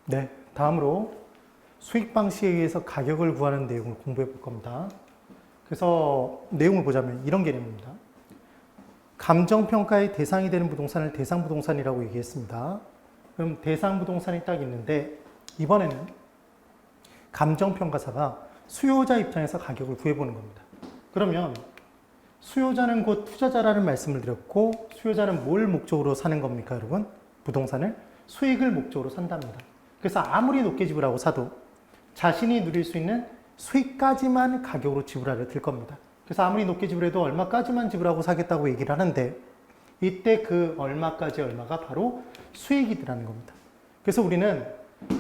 네, 다음으로 수익 방식에 의해서 가격을 구하는 내용을 공부해 볼 겁니다. 그래서 내용을 보자면 이런 개념입니다. 감정평가의 대상이 되는 부동산을 대상부동산이라고 얘기했습니다. 그럼 대상부동산이 딱 있는데 이번에는 감정평가사가 수요자 입장에서 가격을 구해보는 겁니다. 그러면 수요자는 곧 투자자라는 말씀을 드렸고 수요자는 뭘 목적으로 사는 겁니까, 여러분? 부동산을 수익을 목적으로 산답니다. 그래서 아무리 높게 지불하고 사도 자신이 누릴 수 있는 수익까지만 가격으로 지불하려 들 겁니다. 그래서 아무리 높게 지불해도 얼마까지만 지불하고 사겠다고 얘기를 하는데 이때 그 얼마까지 얼마가 바로 수익이라는 겁니다. 그래서 우리는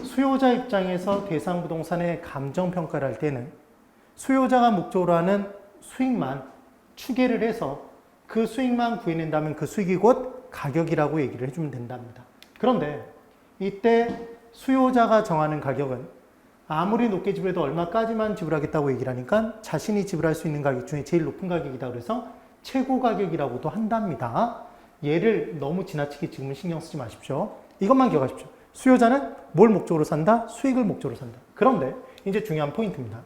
수요자 입장에서 대상 부동산의 감정평가를 할 때는 수요자가 목적으로 하는 수익만 추계를 해서 그 수익만 구해낸다면 그 수익이 곧 가격이라고 얘기를 해주면 된답니다. 그런데 이때 수요자가 정하는 가격은 아무리 높게 지불해도 얼마까지만 지불하겠다고 얘기를 하니까 자신이 지불할 수 있는 가격 중에 제일 높은 가격이다 그래서 최고 가격이라고도 한답니다. 얘를 너무 지나치게 지금은 신경 쓰지 마십시오. 이것만 기억하십시오. 수요자는 뭘 목적으로 산다? 수익을 목적으로 산다. 그런데 이제 중요한 포인트입니다.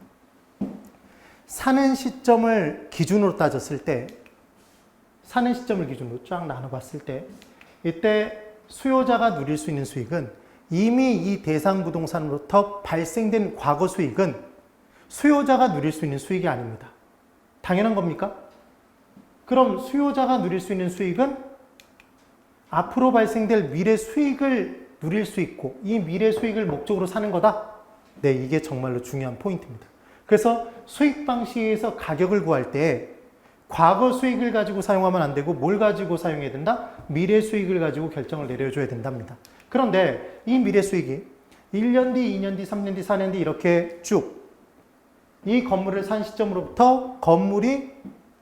사는 시점을 기준으로 따졌을 때, 사는 시점을 기준으로 쫙 나눠봤을 때 이때 수요자가 누릴 수 있는 수익은 이미 이 대상 부동산으로부터 발생된 과거 수익은 수요자가 누릴 수 있는 수익이 아닙니다. 당연한 겁니까? 그럼 수요자가 누릴 수 있는 수익은 앞으로 발생될 미래 수익을 누릴 수 있고 이 미래 수익을 목적으로 사는 거다? 네, 이게 정말로 중요한 포인트입니다. 그래서 수익 방식에서 가격을 구할 때 과거 수익을 가지고 사용하면 안 되고 뭘 가지고 사용해야 된다? 미래 수익을 가지고 결정을 내려줘야 된답니다. 그런데 이 미래 수익이 1년 뒤, 2년 뒤, 3년 뒤, 4년 뒤 이렇게 쭉 이 건물을 산 시점으로부터 건물이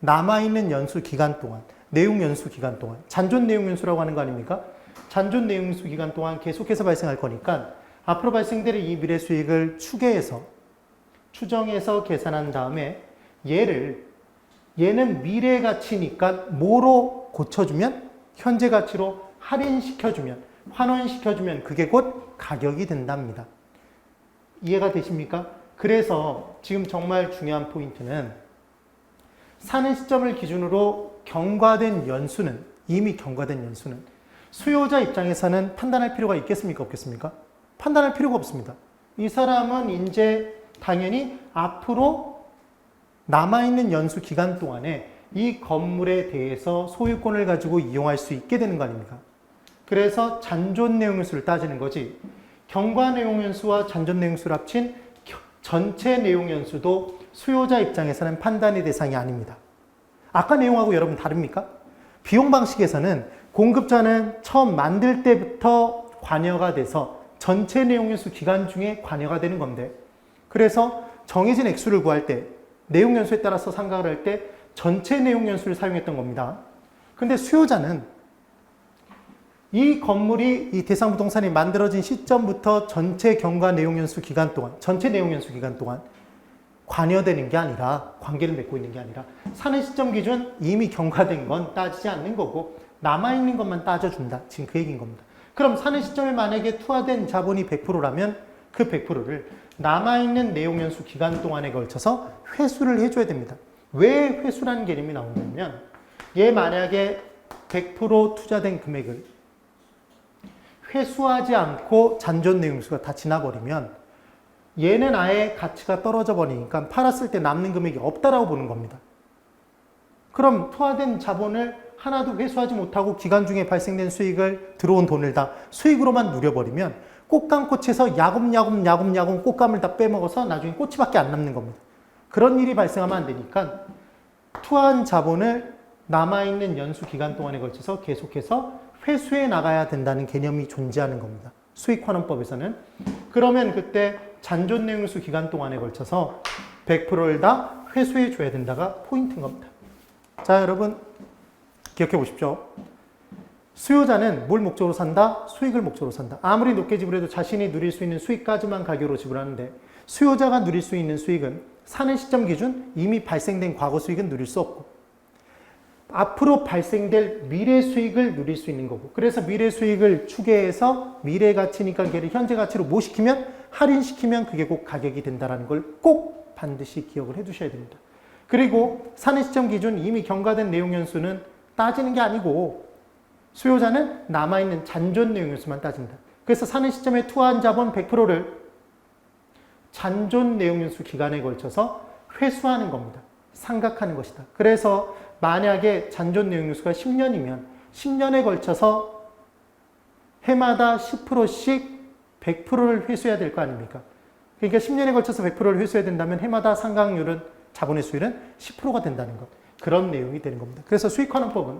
남아있는 연수 기간 동안, 내용 연수 기간 동안, 잔존 내용 연수라고 하는 거 아닙니까? 잔존 내용 연수 기간 동안 계속해서 발생할 거니까 앞으로 발생될 이 미래 수익을 추계해서 추정해서 계산한 다음에 얘는 미래 가치니까 뭐로 고쳐주면 현재 가치로 할인시켜주면 환원시켜주면 그게 곧 가격이 된답니다. 이해가 되십니까? 그래서 지금 정말 중요한 포인트는 사는 시점을 기준으로 이미 경과된 연수는 수요자 입장에서는 판단할 필요가 있겠습니까? 없겠습니까? 판단할 필요가 없습니다. 이 사람은 이제 당연히 앞으로 남아있는 연수 기간 동안에 이 건물에 대해서 소유권을 가지고 이용할 수 있게 되는 거 아닙니까? 그래서 잔존 내용 연수를 따지는 거지 경과 내용 연수와 잔존 내용 연수를 합친 전체 내용 연수도 수요자 입장에서는 판단의 대상이 아닙니다. 아까 내용하고 여러분 다릅니까? 비용 방식에서는 공급자는 처음 만들 때부터 관여가 돼서 전체 내용 연수 기간 중에 관여가 되는 건데 그래서 정해진 액수를 구할 때 내용 연수에 따라서 상각을 할 때 전체 내용 연수를 사용했던 겁니다. 근데 수요자는 이 건물이 이 대상 부동산이 만들어진 시점부터 전체 경과 내용 연수 기간 동안, 전체 내용 연수 기간 동안 관여되는 게 아니라, 관계를 맺고 있는 게 아니라 사는 시점 기준 이미 경과된 건 따지지 않는 거고 남아있는 것만 따져준다. 지금 그 얘기인 겁니다. 그럼 사는 시점에 만약에 투하된 자본이 100%라면 그 100%를 남아있는 내용 연수 기간 동안에 걸쳐서 회수를 해줘야 됩니다. 왜 회수라는 개념이 나오냐면 얘 만약에 100% 투자된 금액을 회수하지 않고 잔존 내용수가 다 지나버리면 얘는 아예 가치가 떨어져 버리니까 팔았을 때 남는 금액이 없다라고 보는 겁니다. 그럼 투하된 자본을 하나도 회수하지 못하고 기간 중에 발생된 수익을 들어온 돈을 다 수익으로만 누려버리면 꽃감꽃에서 야금야금 꽃감을 다 빼먹어서 나중에 꼬치밖에 안 남는 겁니다. 그런 일이 발생하면 안 되니까 투한 자본을 남아있는 연수 기간 동안에 걸쳐서 계속해서 회수해 나가야 된다는 개념이 존재하는 겁니다. 수익환원법에서는. 그러면 그때 잔존 내용수 기간 동안에 걸쳐서 100%를 다 회수해 줘야 된다가 포인트인 겁니다. 자, 여러분 기억해 보십시오. 수요자는 뭘 목적으로 산다? 수익을 목적으로 산다. 아무리 높게 지불해도 자신이 누릴 수 있는 수익까지만 가격으로 지불하는데 수요자가 누릴 수 있는 수익은 사는 시점 기준 이미 발생된 과거 수익은 누릴 수 없고 앞으로 발생될 미래 수익을 누릴 수 있는 거고, 그래서 미래 수익을 추계해서 미래 가치니까 걔를 현재 가치로 모시키면, 할인시키면 그게 곧 가격이 된다는 걸 꼭 반드시 기억을 해 두셔야 됩니다. 그리고 사는 시점 기준 이미 경과된 내용 연수는 따지는 게 아니고 수요자는 남아있는 잔존 내용 연수만 따진다. 그래서 사는 시점에 투하한 자본 100%를 잔존 내용 연수 기간에 걸쳐서 회수하는 겁니다. 상각하는 것이다. 그래서 만약에 잔존 내용 연수가 10년이면 10년에 걸쳐서 해마다 10%씩 100%를 회수해야 될 거 아닙니까? 그러니까 10년에 걸쳐서 100%를 회수해야 된다면 해마다 상각률은, 자본의 수율은 10%가 된다는 것. 그런 내용이 되는 겁니다. 그래서 수익환원법은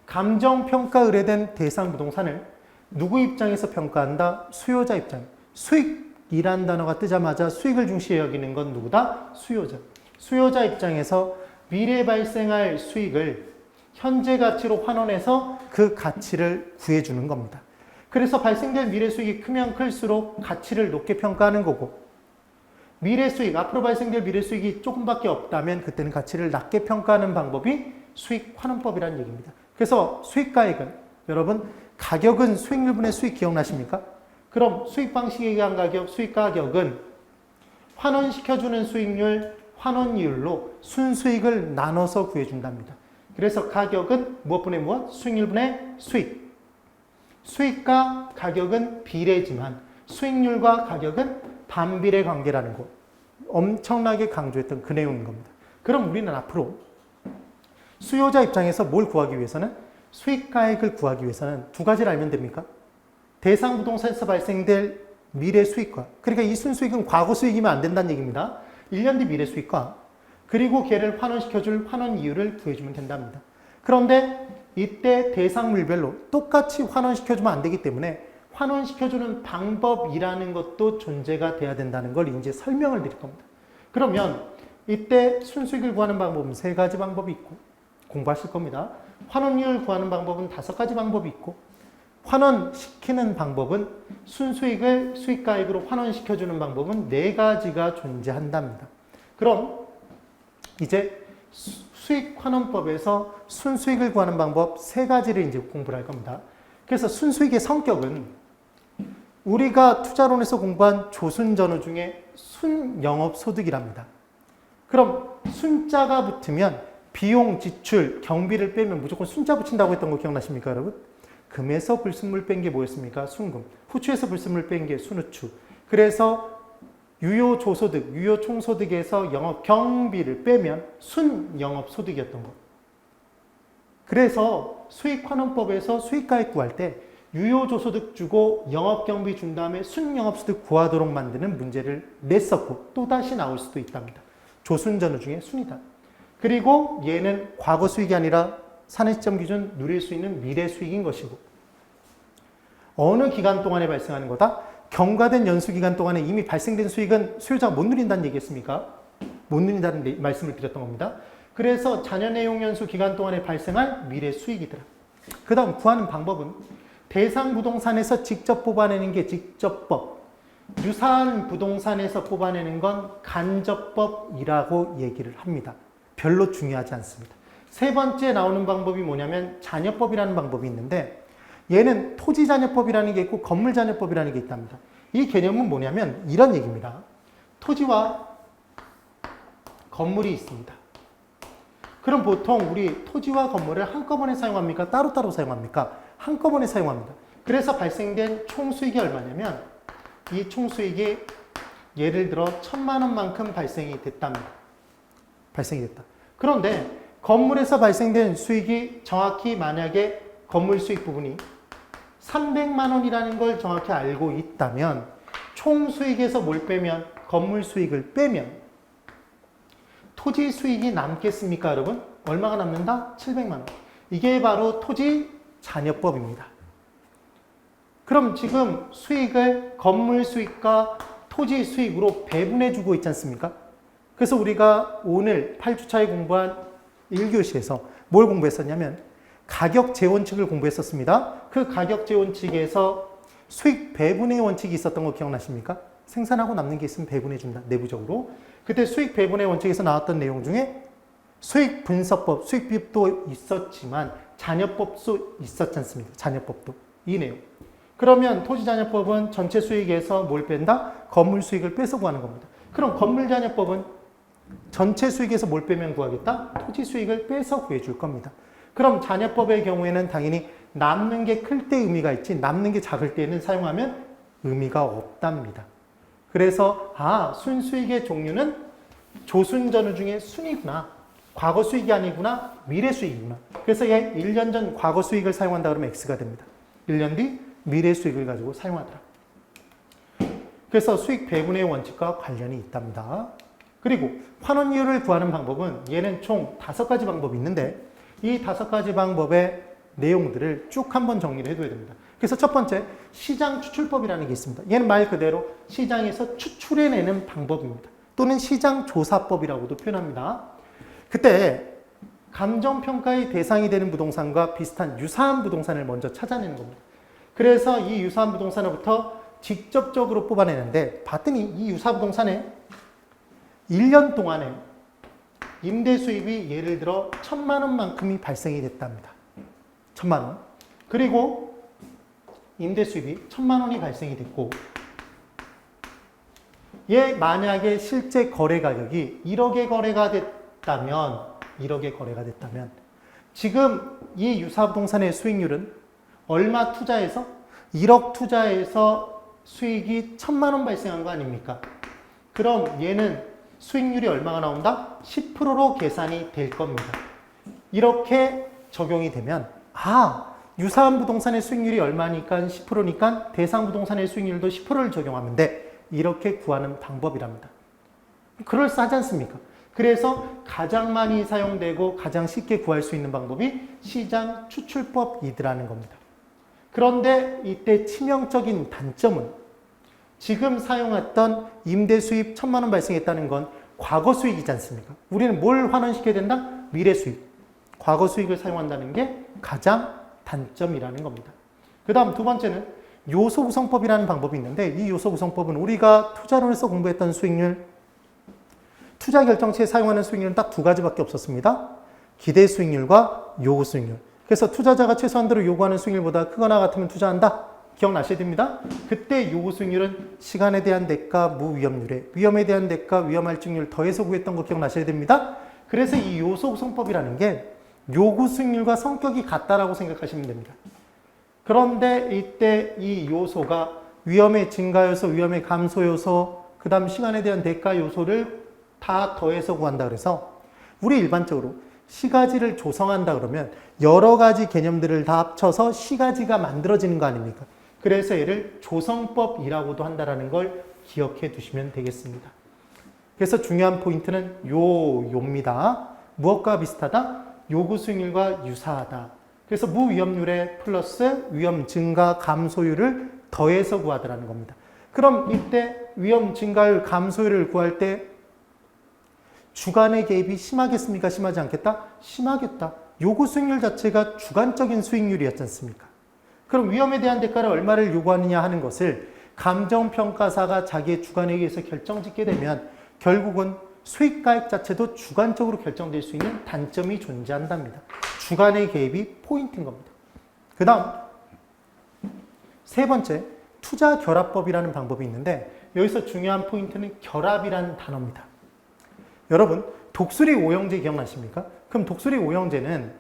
감정평가 의뢰된 대상 부동산을 누구 입장에서 평가한다? 수요자 입장. 수익이란 단어가 뜨자마자 수익을 중시해 여기는 건 누구다? 수요자. 수요자 입장에서 미래 발생할 수익을 현재 가치로 환원해서 그 가치를 구해주는 겁니다. 그래서 발생될 미래 수익이 크면 클수록 가치를 높게 평가하는 거고, 미래 수익, 앞으로 발생될 미래 수익이 조금밖에 없다면 그때는 가치를 낮게 평가하는 방법이 수익 환원법이라는 얘기입니다. 그래서 수익가액은, 여러분, 가격은 수익률분의 수익 기억나십니까? 그럼 수익 방식에 의한 가격, 수익 가격은 환원시켜주는 수익률, 환원이율로 순수익을 나눠서 구해준답니다. 그래서 가격은 무엇분의 무엇? 수익률분의 수익. 수익과 가격은 비례지만 수익률과 가격은 반비례 관계라는 거 엄청나게 강조했던 그 내용인 겁니다. 그럼 우리는 앞으로 수요자 입장에서 뭘 구하기 위해서는, 수익가액을 구하기 위해서는 두 가지를 알면 됩니까? 대상 부동산에서 발생될 미래 수익과, 그러니까 이 순수익은 과거 수익이면 안 된다는 얘기입니다. 1년 뒤 미래 수익과, 그리고 걔를 환원시켜줄 환원 이율을 구해주면 된답니다. 그런데 이때 대상물별로 똑같이 환원시켜주면 안 되기 때문에 환원시켜주는 방법이라는 것도 존재가 돼야 된다는 걸 이제 설명을 드릴 겁니다. 그러면 이때 순수익을 구하는 방법은 3가지 방법이 있고, 공부하실 겁니다. 환원율 구하는 방법은 5가지 방법이 있고, 환원시키는 방법은, 순수익을 수익가액으로 환원시켜주는 방법은 4가지가 존재한답니다. 그럼 이제 수익환원법에서 순수익을 구하는 방법 3가지를 이제 공부를 할 겁니다. 그래서 순수익의 성격은 우리가 투자론에서 공부한 조순전후 중에 순영업소득이랍니다. 그럼 순자가 붙으면 비용, 지출, 경비를 빼면 무조건 순자 붙인다고 했던 거 기억나십니까, 여러분? 금에서 불순물 뺀 게 뭐였습니까? 순금. 후추에서 불순물 뺀 게 순후추. 그래서 유효조소득, 유효총소득에서 영업 경비를 빼면 순영업소득이었던 것. 그래서 수익환원법에서 수익가액 구할 때 유효조소득 주고 영업경비 준 다음에 순영업소득 구하도록 만드는 문제를 냈었고, 또다시 나올 수도 있답니다. 조순전후 중에 순이다. 그리고 얘는 과거 수익이 아니라 사는 시점 기준 누릴 수 있는 미래 수익인 것이고, 어느 기간 동안에 발생하는 거다? 경과된 연수기간 동안에 이미 발생된 수익은 수요자가 못 누린다는 얘기했습니까? 못 누린다는 말씀을 드렸던 겁니다. 그래서 자녀내용 연수 기간 동안에 발생할 미래 수익이더라. 그 다음 구하는 방법은 대상 부동산에서 직접 뽑아내는 게 직접법, 유사한 부동산에서 뽑아내는 건 간접법이라고 얘기를 합니다. 별로 중요하지 않습니다. 3번째 나오는 방법이 뭐냐면 잔여법이라는 방법이 있는데, 얘는 토지잔여법이라는 게 있고 건물잔여법이라는 게 있답니다. 이 개념은 뭐냐면 이런 얘기입니다. 토지와 건물이 있습니다. 그럼 보통 우리 토지와 건물을 한꺼번에 사용합니까? 따로따로 사용합니까? 한꺼번에 사용합니다. 그래서 발생된 총수익이 얼마냐면, 이 총수익이 예를 들어 1,000만 원만큼 발생이 됐답니다. 발생이 됐다. 그런데 건물에서 발생된 수익이 정확히 만약에 건물 수익 부분이 300만 원이라는 걸 정확히 알고 있다면, 총 수익에서 뭘 빼면, 건물 수익을 빼면 토지 수익이 남겠습니까, 여러분? 얼마가 남는다? 700만 원. 이게 바로 토지 잔여법입니다. 그럼 지금 수익을 건물 수익과 토지 수익으로 배분해주고 있지 않습니까? 그래서 우리가 오늘 8주차에 공부한 1교시에서 뭘 공부했었냐면 가격제 원칙을 공부했었습니다. 그 가격제 원칙에서 수익 배분의 원칙이 있었던 거 기억나십니까? 생산하고 남는 게 있으면 배분해준다, 내부적으로. 그때 수익 배분의 원칙에서 나왔던 내용 중에 수익 분석법, 수익비법도 있었지만 잔여법도 있었지 않습니까? 잔여법도. 이 내용. 그러면 토지잔여법은 전체 수익에서 뭘 뺀다? 건물 수익을 빼서 구하는 겁니다. 그럼 건물잔여법은 전체 수익에서 뭘 빼면 구하겠다? 토지 수익을 빼서 구해줄 겁니다. 그럼 잔여법의 경우에는 당연히 남는 게 클 때 의미가 있지 남는 게 작을 때는 사용하면 의미가 없답니다. 그래서 순수익의 종류는 조순전후 중에 순이구나. 과거 수익이 아니구나. 미래 수익이구나. 그래서 얘 1년 전 과거 수익을 사용한다 그러면 X가 됩니다. 1년 뒤 미래 수익을 가지고 사용하더라. 그래서 수익 배분의 원칙과 관련이 있답니다. 그리고 환원이율을 구하는 방법은 얘는 총 5가지 방법이 있는데 이 5가지 방법의 내용들을 쭉 한번 정리를 해둬야 됩니다. 그래서 첫 번째, 시장 추출법이라는 게 있습니다. 얘는 말 그대로 시장에서 추출해내는 방법입니다. 또는 시장 조사법이라고도 표현합니다. 그때 감정평가의 대상이 되는 부동산과 비슷한 유사한 부동산을 먼저 찾아내는 겁니다. 그래서 이 유사한 부동산으로부터 직접적으로 뽑아내는데 봤더니 이 유사 부동산에 1년 동안에 임대 수입이 예를 들어 1,000만 원만큼이 발생이 됐답니다. 1,000만 원. 그리고 임대 수입이 1,000만 원이 발생이 됐고 얘 만약에 실제 거래 가격이 1억의 거래가 됐다면 지금 이 유사 부동산의 수익률은 얼마 투자해서 1억 투자해서 수익이 1,000만 원 발생한 거 아닙니까? 그럼 얘는 수익률이 얼마가 나온다? 10%로 계산이 될 겁니다. 이렇게 적용이 되면 유사한 부동산의 수익률이 얼마니까 10%니까 대상 부동산의 수익률도 10%를 적용하면 돼. 이렇게 구하는 방법이랍니다. 그럴싸하지 않습니까? 그래서 가장 많이 사용되고 가장 쉽게 구할 수 있는 방법이 시장 추출법이더라는 겁니다. 그런데 이때 치명적인 단점은 지금 사용했던 임대 수입 1,000만 원 발생했다는 건 과거 수익이지 않습니까? 우리는 뭘 환원시켜야 된다? 미래 수익. 과거 수익을 사용한다는 게 가장 단점이라는 겁니다. 그 다음 두 번째는 요소 구성법이라는 방법이 있는데 이 요소 구성법은 우리가 투자론에서 공부했던 수익률, 투자 결정치에 사용하는 수익률은 딱 2가지밖에 없었습니다. 기대 수익률과 요구 수익률. 그래서 투자자가 최소한대로 요구하는 수익률보다 크거나 같으면 투자한다. 기억나셔야 됩니다. 그때 요구 수익률은 시간에 대한 대가, 무위험률에 위험에 대한 대가, 위험할증률 더해서 구했던 거 기억나셔야 됩니다. 그래서 이 요소 구성법이라는 게 요구 수익률과 성격이 같다라고 생각하시면 됩니다. 그런데 이때 이 요소가 위험의 증가 요소, 위험의 감소 요소, 그 다음 시간에 대한 대가 요소를 다 더해서 구한다 그래서 우리 일반적으로 시가지를 조성한다 그러면 여러 가지 개념들을 다 합쳐서 시가지가 만들어지는 거 아닙니까? 그래서 얘를 조성법이라고도 한다는 걸 기억해 두시면 되겠습니다. 그래서 중요한 포인트는 요입니다. 무엇과 비슷하다? 요구 수익률과 유사하다. 그래서 무위험률에 플러스 위험 증가 감소율을 더해서 구하더라는 겁니다. 그럼 이때 위험 증가율 감소율을 구할 때 주간의 개입이 심하겠습니까? 심하지 않겠다? 심하겠다. 요구 수익률 자체가 주관적인 수익률이었지 않습니까? 그럼 위험에 대한 대가를 얼마를 요구하느냐 하는 것을 감정평가사가 자기의 주관에 의해서 결정짓게 되면 결국은 수익가액 자체도 주관적으로 결정될 수 있는 단점이 존재한답니다. 주관의 개입이 포인트인 겁니다. 그 다음 세 번째, 투자 결합법이라는 방법이 있는데 여기서 중요한 포인트는 결합이라는 단어입니다. 여러분 독수리 오형제 기억나십니까? 그럼 독수리 오형제는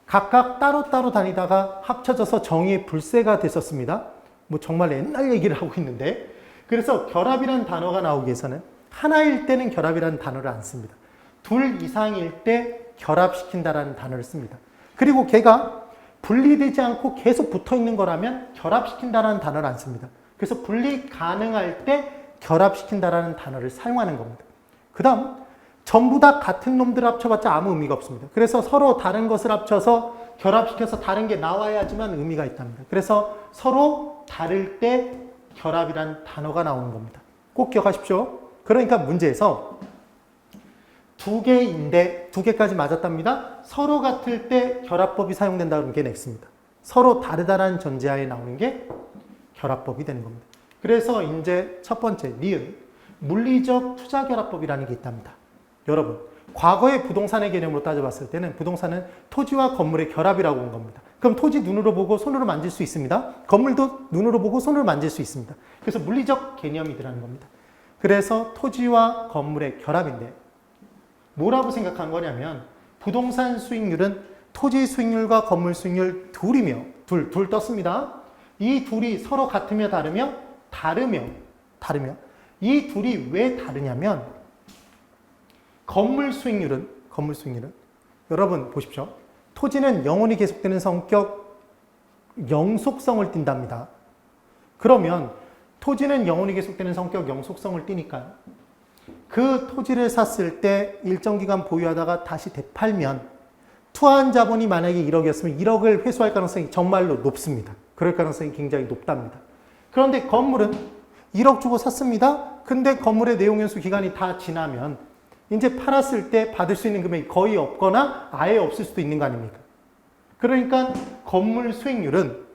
각각 따로따로 다니다가 합쳐져서 정의의 불새가 됐었습니다. 뭐 정말 옛날 얘기를 하고 있는데 그래서 결합이라는 단어가 나오기 위해서는 하나일 때는 결합이라는 단어를 안 씁니다. 둘 이상일 때 결합시킨다라는 단어를 씁니다. 그리고 걔가 분리되지 않고 계속 붙어 있는 거라면 결합시킨다라는 단어를 안 씁니다. 그래서 분리 가능할 때 결합시킨다라는 단어를 사용하는 겁니다. 그 다음 전부 다 같은 놈들을 합쳐봤자 아무 의미가 없습니다. 그래서 서로 다른 것을 합쳐서 결합시켜서 다른 게 나와야지만 의미가 있답니다. 그래서 서로 다를 때 결합이라는 단어가 나오는 겁니다. 꼭 기억하십시오. 그러니까 문제에서 두 개인데 두 개까지 맞았답니다. 서로 같을 때 결합법이 사용된다는 게 X입니다. 서로 다르다라는 전제하에 나오는 게 결합법이 되는 겁니다. 그래서 이제 첫 번째 니은 물리적 투자결합법이라는 게 있답니다. 여러분 과거의 부동산의 개념으로 따져봤을 때는 부동산은 토지와 건물의 결합이라고 본 겁니다. 그럼 토지 눈으로 보고 손으로 만질 수 있습니다. 건물도 눈으로 보고 손으로 만질 수 있습니다. 그래서 물리적 개념이라는 겁니다. 그래서 토지와 건물의 결합인데 뭐라고 생각한 거냐면 부동산 수익률은 토지 수익률과 건물 수익률 둘이며 둘 떴습니다. 이 둘이 서로 같으며 다르며 이 둘이 왜 다르냐면 건물 수익률은 여러분 보십시오. 토지는 영원히 계속되는 성격 영속성을 띈답니다. 그러면 토지는 영원히 계속되는 성격 영속성을 띠니까요. 그 토지를 샀을 때 일정 기간 보유하다가 다시 되팔면 투하한 자본이 만약에 1억이었으면 1억을 회수할 가능성이 정말로 높습니다. 그럴 가능성이 굉장히 높답니다. 그런데 건물은 1억 주고 샀습니다. 근데 건물의 내용연수 기간이 다 지나면 이제 팔았을 때 받을 수 있는 금액이 거의 없거나 아예 없을 수도 있는 거 아닙니까? 그러니까 건물 수익률은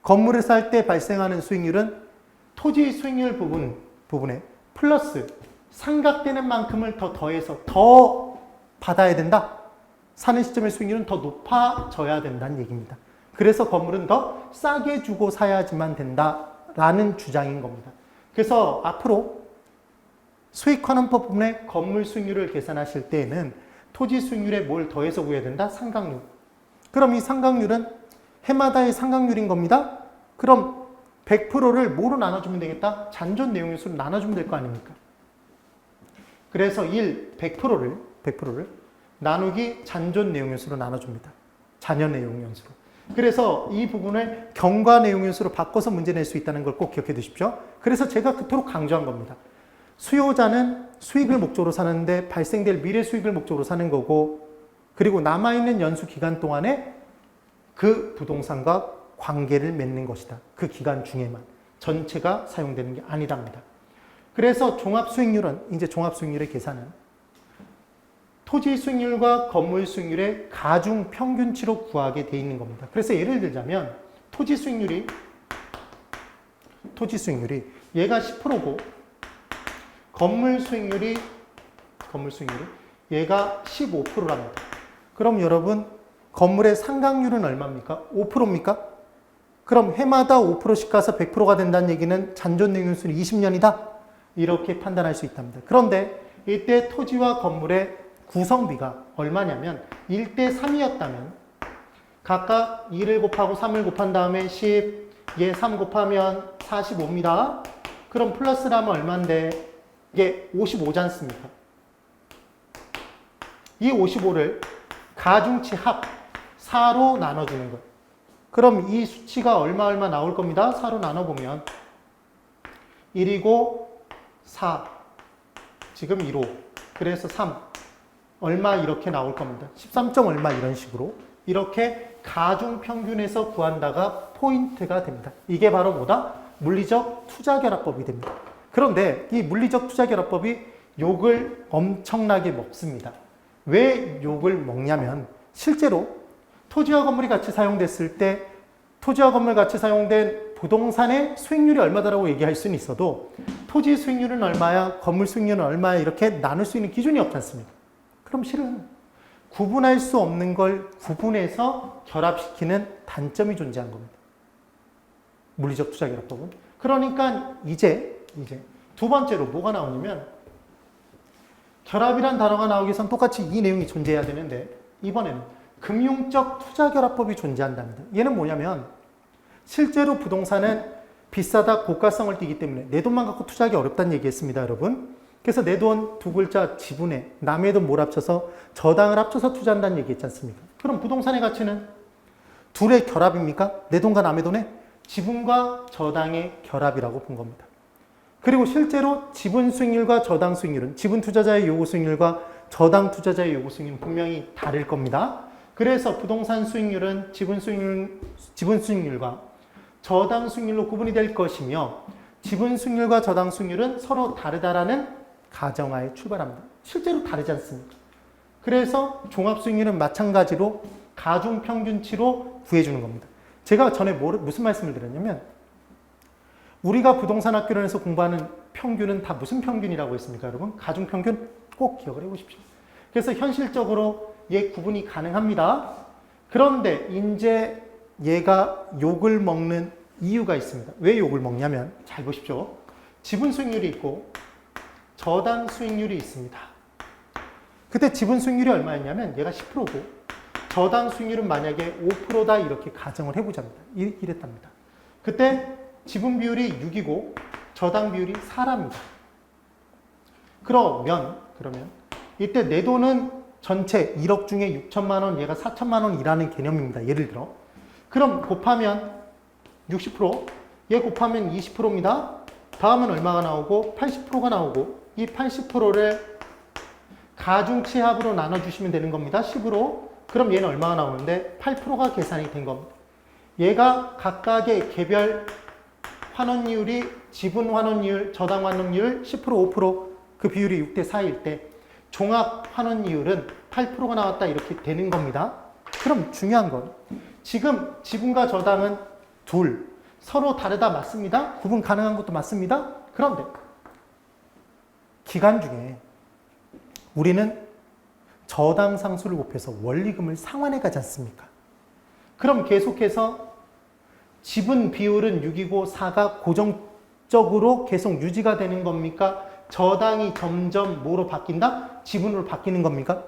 건물을 살 때 발생하는 수익률은 토지 수익률 부분에 플러스 상각되는 만큼을 더 더해서 더 받아야 된다. 사는 시점의 수익률은 더 높아져야 된다는 얘기입니다. 그래서 건물은 더 싸게 주고 사야지만 된다라는 주장인 겁니다. 그래서 앞으로 수익환원법 부분에 건물 수익률을 계산하실 때에는 토지 수익률에 뭘 더해서 구해야 된다? 상각률. 그럼 이 상각률은 해마다의 상각률인 겁니다. 그럼 100%를 뭐로 나눠주면 되겠다? 잔존 내용연수로 나눠주면 될 거 아닙니까? 그래서 100%를 나누기 잔존 내용연수로 나눠줍니다. 잔여 내용연수로. 그래서 이 부분을 경과 내용연수로 바꿔서 문제 낼 수 있다는 걸 꼭 기억해 두십시오. 그래서 제가 그토록 강조한 겁니다. 수요자는 수익을 목적으로 사는데 발생될 미래 수익을 목적으로 사는 거고, 그리고 남아있는 연수 기간 동안에 그 부동산과 관계를 맺는 것이다. 그 기간 중에만. 전체가 사용되는 게 아니랍니다. 그래서 종합수익률은, 이제 종합수익률의 계산은 토지 수익률과 건물 수익률의 가중 평균치로 구하게 돼 있는 겁니다. 그래서 예를 들자면 토지 수익률이 얘가 10%고 건물 수익률이 얘가 15%랍니다. 그럼 여러분 건물의 상각률은 얼마입니까? 5%입니까? 그럼 해마다 5%씩 가서 100%가 된다는 얘기는 잔존 내용연수는 20년이다. 이렇게 판단할 수 있답니다. 그런데 이때 토지와 건물의 구성비가 얼마냐면 1대 3이었다면 각각 2를 곱하고 3을 곱한 다음에 10, 얘 3 곱하면 45입니다. 그럼 플러스라면 얼마인데 이게 55지 않습니까? 이 55를 가중치 합 4로 나눠주는 거예요. 그럼 이 수치가 얼마 나올 겁니다. 4로 나눠보면 1이고 4, 지금 1호, 그래서 3, 얼마 이렇게 나올 겁니다. 13점 얼마 이런 식으로 이렇게 가중평균에서 구한다가 포인트가 됩니다. 이게 바로 뭐다? 물리적 투자결합법이 됩니다. 그런데 이 물리적 투자결합법이 욕을 엄청나게 먹습니다. 왜 욕을 먹냐면 실제로 토지와 건물이 같이 사용됐을 때 토지와 건물 같이 사용된 부동산의 수익률이 얼마다라고 얘기할 수는 있어도 토지 수익률은 얼마야, 건물 수익률은 얼마야 이렇게 나눌 수 있는 기준이 없지 않습니까? 그럼 실은 구분할 수 없는 걸 구분해서 결합시키는 단점이 존재한 겁니다. 물리적 투자결합법은. 그러니까 이제 두 번째로 뭐가 나오냐면 결합이란 단어가 나오기 위해선 똑같이 이 내용이 존재해야 되는데 이번에는 금융적 투자결합법이 존재한답니다. 얘는 뭐냐면 실제로 부동산은 비싸다 고가성을 띠기 때문에 내 돈만 갖고 투자하기 어렵다는 얘기했습니다, 여러분. 그래서 내 돈 두 글자 지분에 남의 돈 뭘 합쳐서 저당을 합쳐서 투자한다는 얘기 했지 않습니까? 그럼 부동산의 가치는 둘의 결합입니까? 내 돈과 남의 돈의 지분과 저당의 결합이라고 본 겁니다. 그리고 실제로 지분 수익률과 저당 수익률은 지분 투자자의 요구 수익률과 저당 투자자의 요구 수익률은 분명히 다를 겁니다. 그래서 부동산 수익률은 지분 수익률과 저당 수익률로 구분이 될 것이며 지분 수익률과 저당 수익률은 서로 다르다라는 가정하에 출발합니다. 실제로 다르지 않습니까? 그래서 종합수익률은 마찬가지로 가중평균치로 구해주는 겁니다. 제가 전에 무슨 말씀을 드렸냐면 우리가 부동산 학교론에서 공부하는 평균은 다 무슨 평균이라고 했습니까, 여러분? 가중평균 꼭 기억을 해보십시오. 그래서 현실적으로 얘 구분이 가능합니다. 그런데 이제 얘가 욕을 먹는 이유가 있습니다. 왜 욕을 먹냐면 잘 보십시오. 지분 수익률이 있고 저당 수익률이 있습니다. 그때 지분 수익률이 얼마였냐면 얘가 10%고 저당 수익률은 만약에 5%다 이렇게 가정을 해보자입니다. 이랬답니다. 그때 지분 비율이 6이고 저당 비율이 4랍니다. 그러면 이때 내 돈은 전체 1억 중에 6천만 원, 얘가 4천만 원이라는 개념입니다. 예를 들어. 그럼 곱하면 60%, 얘 곱하면 20%입니다. 다음은 얼마가 나오고 80%가 나오고 이 80%를 가중치합으로 나눠주시면 되는 겁니다. 10으로. 그럼 얘는 얼마가 나오는데 8%가 계산이 된 겁니다. 얘가 각각의 개별 환원율이 지분 환원율, 저당 환원율 10%, 5% 그 비율이 6대 4일 때 종합 환원율은 8%가 나왔다 이렇게 되는 겁니다. 그럼 중요한 건 지금 지분과 저당은 둘 서로 다르다 맞습니다. 구분 가능한 것도 맞습니다. 그런데 기간 중에 우리는 저당 상수를 곱해서 원리금을 상환해 가지 않습니까? 그럼 계속해서 지분 비율은 6이고 4가 고정적으로 계속 유지가 되는 겁니까? 저당이 점점 뭐로 바뀐다? 지분으로 바뀌는 겁니까?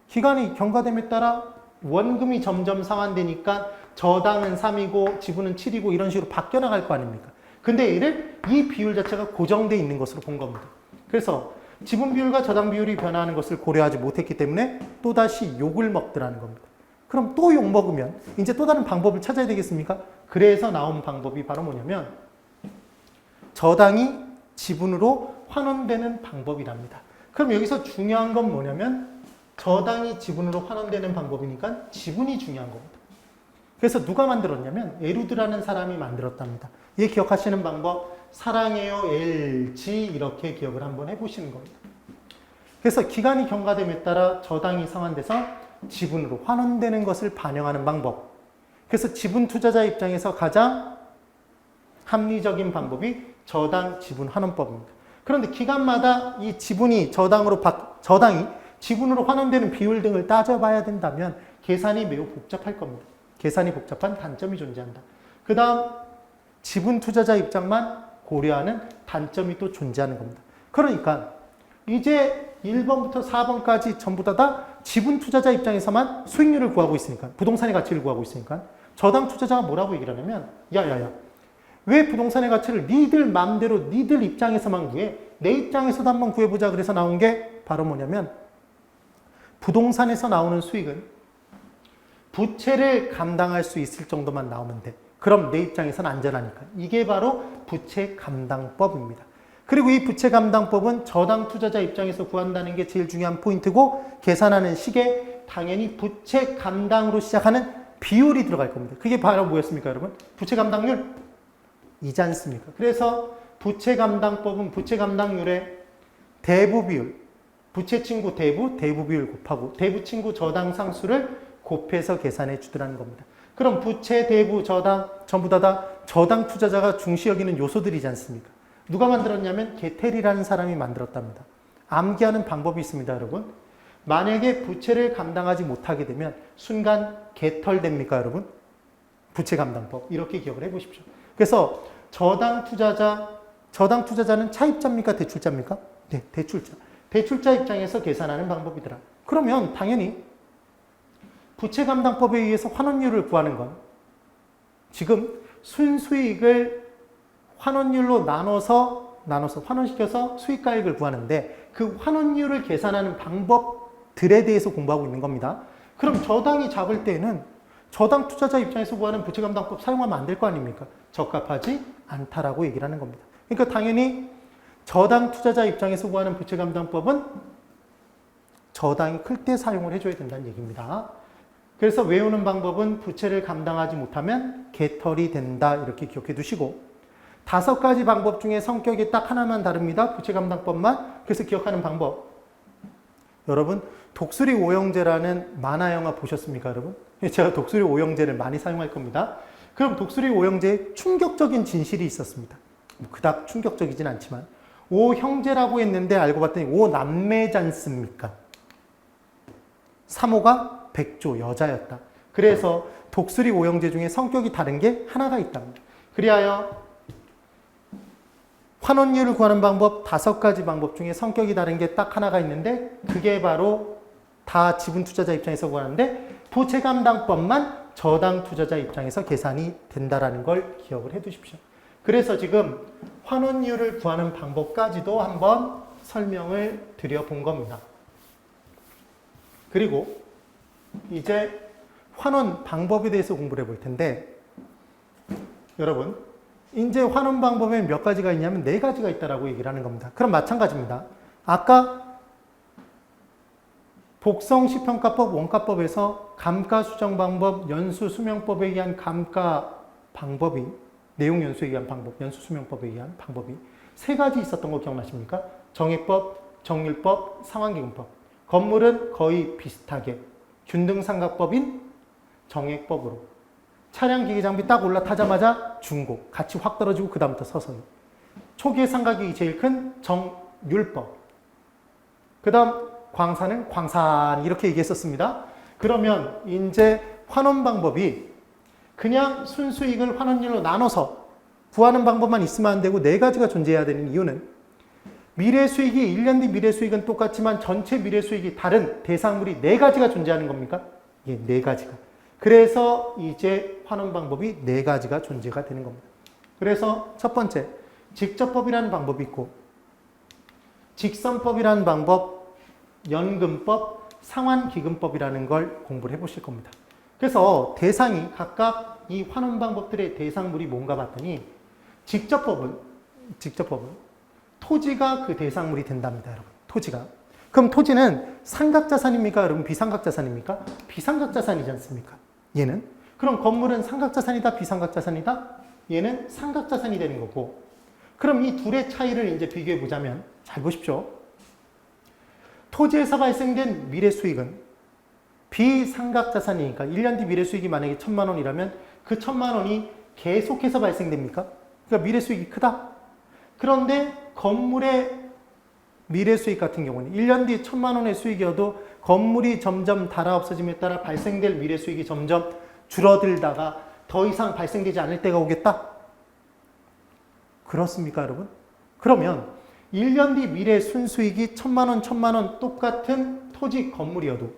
기간이 경과됨에 따라 원금이 점점 상환되니까 저당은 3이고 지분은 7이고 이런 식으로 바뀌어 나갈 거 아닙니까? 근데 얘를 이 비율 자체가 고정되어 있는 것으로 본 겁니다. 그래서 지분 비율과 저당 비율이 변화하는 것을 고려하지 못했기 때문에 또다시 욕을 먹더라는 겁니다. 그럼 또 욕 먹으면 이제 또 다른 방법을 찾아야 되겠습니까? 그래서 나온 방법이 바로 뭐냐면 저당이 지분으로 환원되는 방법이랍니다. 그럼 여기서 중요한 건 뭐냐면 저당이 지분으로 환원되는 방법이니까 지분이 중요한 겁니다. 그래서 누가 만들었냐면 에루드라는 사람이 만들었답니다. 얘 기억하시는 방법 사랑해요 LG 이렇게 기억을 한번 해보시는 겁니다. 그래서 기간이 경과됨에 따라 저당이 상환돼서 지분으로 환원되는 것을 반영하는 방법. 그래서 지분 투자자 입장에서 가장 합리적인 방법이 저당 지분 환원법입니다. 그런데 기간마다 이 지분이 저당이 지분으로 환원되는 비율 등을 따져봐야 된다면 계산이 매우 복잡할 겁니다. 계산이 복잡한 단점이 존재한다. 그 다음 지분 투자자 입장만 고려하는 단점이 또 존재하는 겁니다. 그러니까 이제 1번부터 4번까지 전부 다 지분 투자자 입장에서만 수익률을 구하고 있으니까 부동산의 가치를 구하고 있으니까 저당 투자자가 뭐라고 얘기를 하냐면 야야야 왜 부동산의 가치를 니들 맘대로 니들 입장에서만 구해? 내 입장에서도 한번 구해보자. 그래서 나온 게 바로 뭐냐면 부동산에서 나오는 수익은 부채를 감당할 수 있을 정도만 나오면 돼. 그럼 내 입장에서는 안전하니까. 이게 바로 부채 감당법입니다. 그리고 이 부채 감당법은 저당 투자자 입장에서 구한다는 게 제일 중요한 포인트고 계산하는 시기에 당연히 부채 감당으로 시작하는 비율이 들어갈 겁니다. 그게 바로 뭐였습니까, 여러분? 부채 감당률 이지 않습니까? 그래서 부채 감당법은 부채 감당률의 대부 비율, 부채 친구 대부 비율 곱하고 대부 친구 저당 상수를 곱해서 계산해 주더라는 겁니다. 그럼 부채, 대부, 저당 전부 다 저당 투자자가 중시 여기는 요소들이지 않습니까? 누가 만들었냐면 게텔이라는 사람이 만들었답니다. 암기하는 방법이 있습니다, 여러분. 만약에 부채를 감당하지 못하게 되면 순간 개털됩니까, 여러분? 부채 감당법 이렇게 기억을 해보십시오. 그래서 저당 투자자는 차입자입니까, 대출자입니까? 네, 대출자. 대출자 입장에서 계산하는 방법이더라. 그러면 당연히 부채 감당법에 의해서 환원율을 구하는 건 지금 순수익을 환원율로 나눠서 환원시켜서 수익가액을 구하는데 그 환원율을 계산하는 방법들에 대해서 공부하고 있는 겁니다. 그럼 저당이 잡을 때에는 저당 투자자 입장에서 구하는 부채 감당법 사용하면 안 될 거 아닙니까? 적합하지 않다라고 얘기를 하는 겁니다. 그러니까 당연히 저당 투자자 입장에서 구하는 부채 감당법은 저당이 클 때 사용을 해줘야 된다는 얘기입니다. 그래서 외우는 방법은 부채를 감당하지 못하면 개털이 된다 이렇게 기억해 두시고 5가지 방법 중에 성격이 딱 하나만 다릅니다. 부채 감당법만. 그래서 기억하는 방법. 여러분 독수리 오형제라는 만화 영화 보셨습니까, 여러분? 제가 독수리 오형제를 많이 사용할 겁니다. 그럼 독수리 오형제에 충격적인 진실이 있었습니다. 그닥 충격적이진 않지만 오형제라고 했는데 알고 봤더니 오남매지 않습니까? 3호가 백조, 여자였다. 그래서 독수리 오형제 중에 성격이 다른 게 하나가 있답니다. 그리하여 환원율을 구하는 방법 5가지 방법 중에 성격이 다른 게 딱 하나가 있는데 그게 바로 다 지분 투자자 입장에서 구하는데 부채감당법만 저당 투자자 입장에서 계산이 된다라는 걸 기억을 해 두십시오. 그래서 지금 환원율을 구하는 방법까지도 한번 설명을 드려본 겁니다. 그리고 이제 환원 방법에 대해서 공부를 해볼 텐데 여러분 이제 환원 방법에 몇 가지가 있냐면 4가지가 있다라고 얘기를 하는 겁니다. 그럼 마찬가지입니다. 아까 복성시평가법, 원가법에서 감가수정 방법, 연수수명법에 의한 감가 방법이 내용연수에 의한 방법, 연수수명법에 의한 방법이 3가지 있었던 거 기억나십니까? 정액법, 정률법, 상환기금법. 건물은 거의 비슷하게 균등상각법인 정액법으로 차량 기계 장비 딱 올라타자마자 중고 같이 확 떨어지고 그 다음부터 서서히 초기의 상가격이 제일 큰 정률법 그 다음 광산은 광산 이렇게 얘기했었습니다. 그러면 이제 환원 방법이 그냥 순수익을 환원율로 나눠서 구하는 방법만 있으면 안 되고 4가지가 존재해야 되는 이유는 미래수익이 1년 뒤 미래수익은 똑같지만 전체 미래수익이 다른 대상물이 4가지가 존재하는 겁니까? 예, 4가지가. 그래서 이제 환원 방법이 4가지가 존재가 되는 겁니다. 그래서 첫 번째, 직접법이라는 방법이 있고 직선법이라는 방법, 연금법, 상환기금법이라는 걸 공부를 해보실 겁니다. 그래서 대상이 각각 이 환원 방법들의 대상물이 뭔가 봤더니 직접법은 토지가 그 대상물이 된답니다, 여러분. 토지가. 그럼 토지는 삼각자산입니까? 여러분 비삼각자산입니까? 비삼각자산이지 않습니까? 얘는. 그럼 건물은 삼각자산이다, 비삼각자산이다? 얘는 삼각자산이 되는 거고. 그럼 이 둘의 차이를 이제 비교해 보자면 잘 보십시오. 토지에서 발생된 미래수익은 비삼각자산이니까 1년 뒤 미래수익이 만약에 1,000만 원이라면 그 1,000만 원이 계속해서 발생됩니까? 그러니까 미래수익이 크다? 그런데 건물의 미래수익 같은 경우는 1년 뒤 1,000만 원의 수익이어도 건물이 점점 닳아 없어짐에 따라 발생될 미래수익이 점점 줄어들다가 더 이상 발생되지 않을 때가 오겠다? 그렇습니까, 여러분? 그러면 1년 뒤 미래 순수익이 1,000만 원, 1,000만 원 똑같은 토지 건물이어도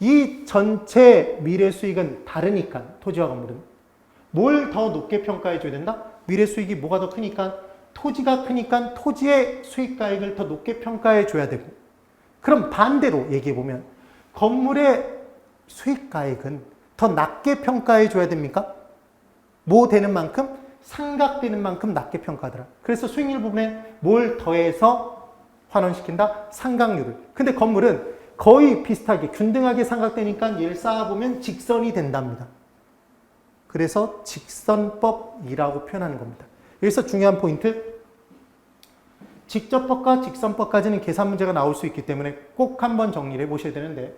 이 전체 미래 수익은 다르니까 토지와 건물은 뭘 더 높게 평가해 줘야 된다? 미래 수익이 뭐가 더 크니까 토지가 크니까 토지의 수익가액을 더 높게 평가해 줘야 되고 그럼 반대로 얘기해 보면 건물의 수익가액은 더 낮게 평가해 줘야 됩니까? 뭐 되는 만큼? 상각되는 만큼 낮게 평가하더라. 그래서 수익률 부분에 뭘 더해서 환원시킨다? 상각률을. 근데 건물은 거의 비슷하게 균등하게 삼각되니까 얘를 쌓아보면 직선이 된답니다. 그래서 직선법이라고 표현하는 겁니다. 여기서 중요한 포인트, 직접법과 직선법까지는 계산 문제가 나올 수 있기 때문에 꼭 한번 정리를 해보셔야 되는데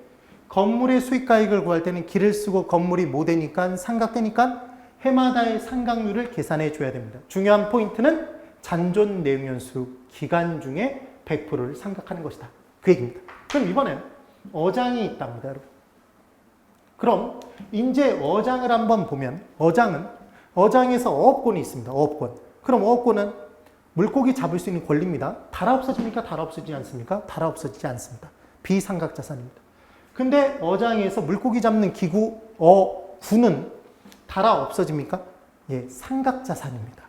건물의 수익가액을 구할 때는 길을 쓰고 건물이 뭐 되니까 삼각되니까 해마다의 상각률을 계산해 줘야 됩니다. 중요한 포인트는 잔존 내용연수 기간 중에 100%를 삼각하는 것이다. 그 얘기입니다. 그럼 이번엔 어장이 있답니다, 여러분. 그럼 이제 어장을 한번 보면 어장에서 어업권이 있습니다. 어업권. 그럼 어업권은 물고기 잡을 수 있는 권리입니다. 달아 없어집니까? 달아 없어지지 않습니까? 달아 없어지지 않습니다. 비삼각자산입니다. 근데 어장에서 물고기 잡는 기구 구는 달아 없어집니까? 예, 삼각자산입니다.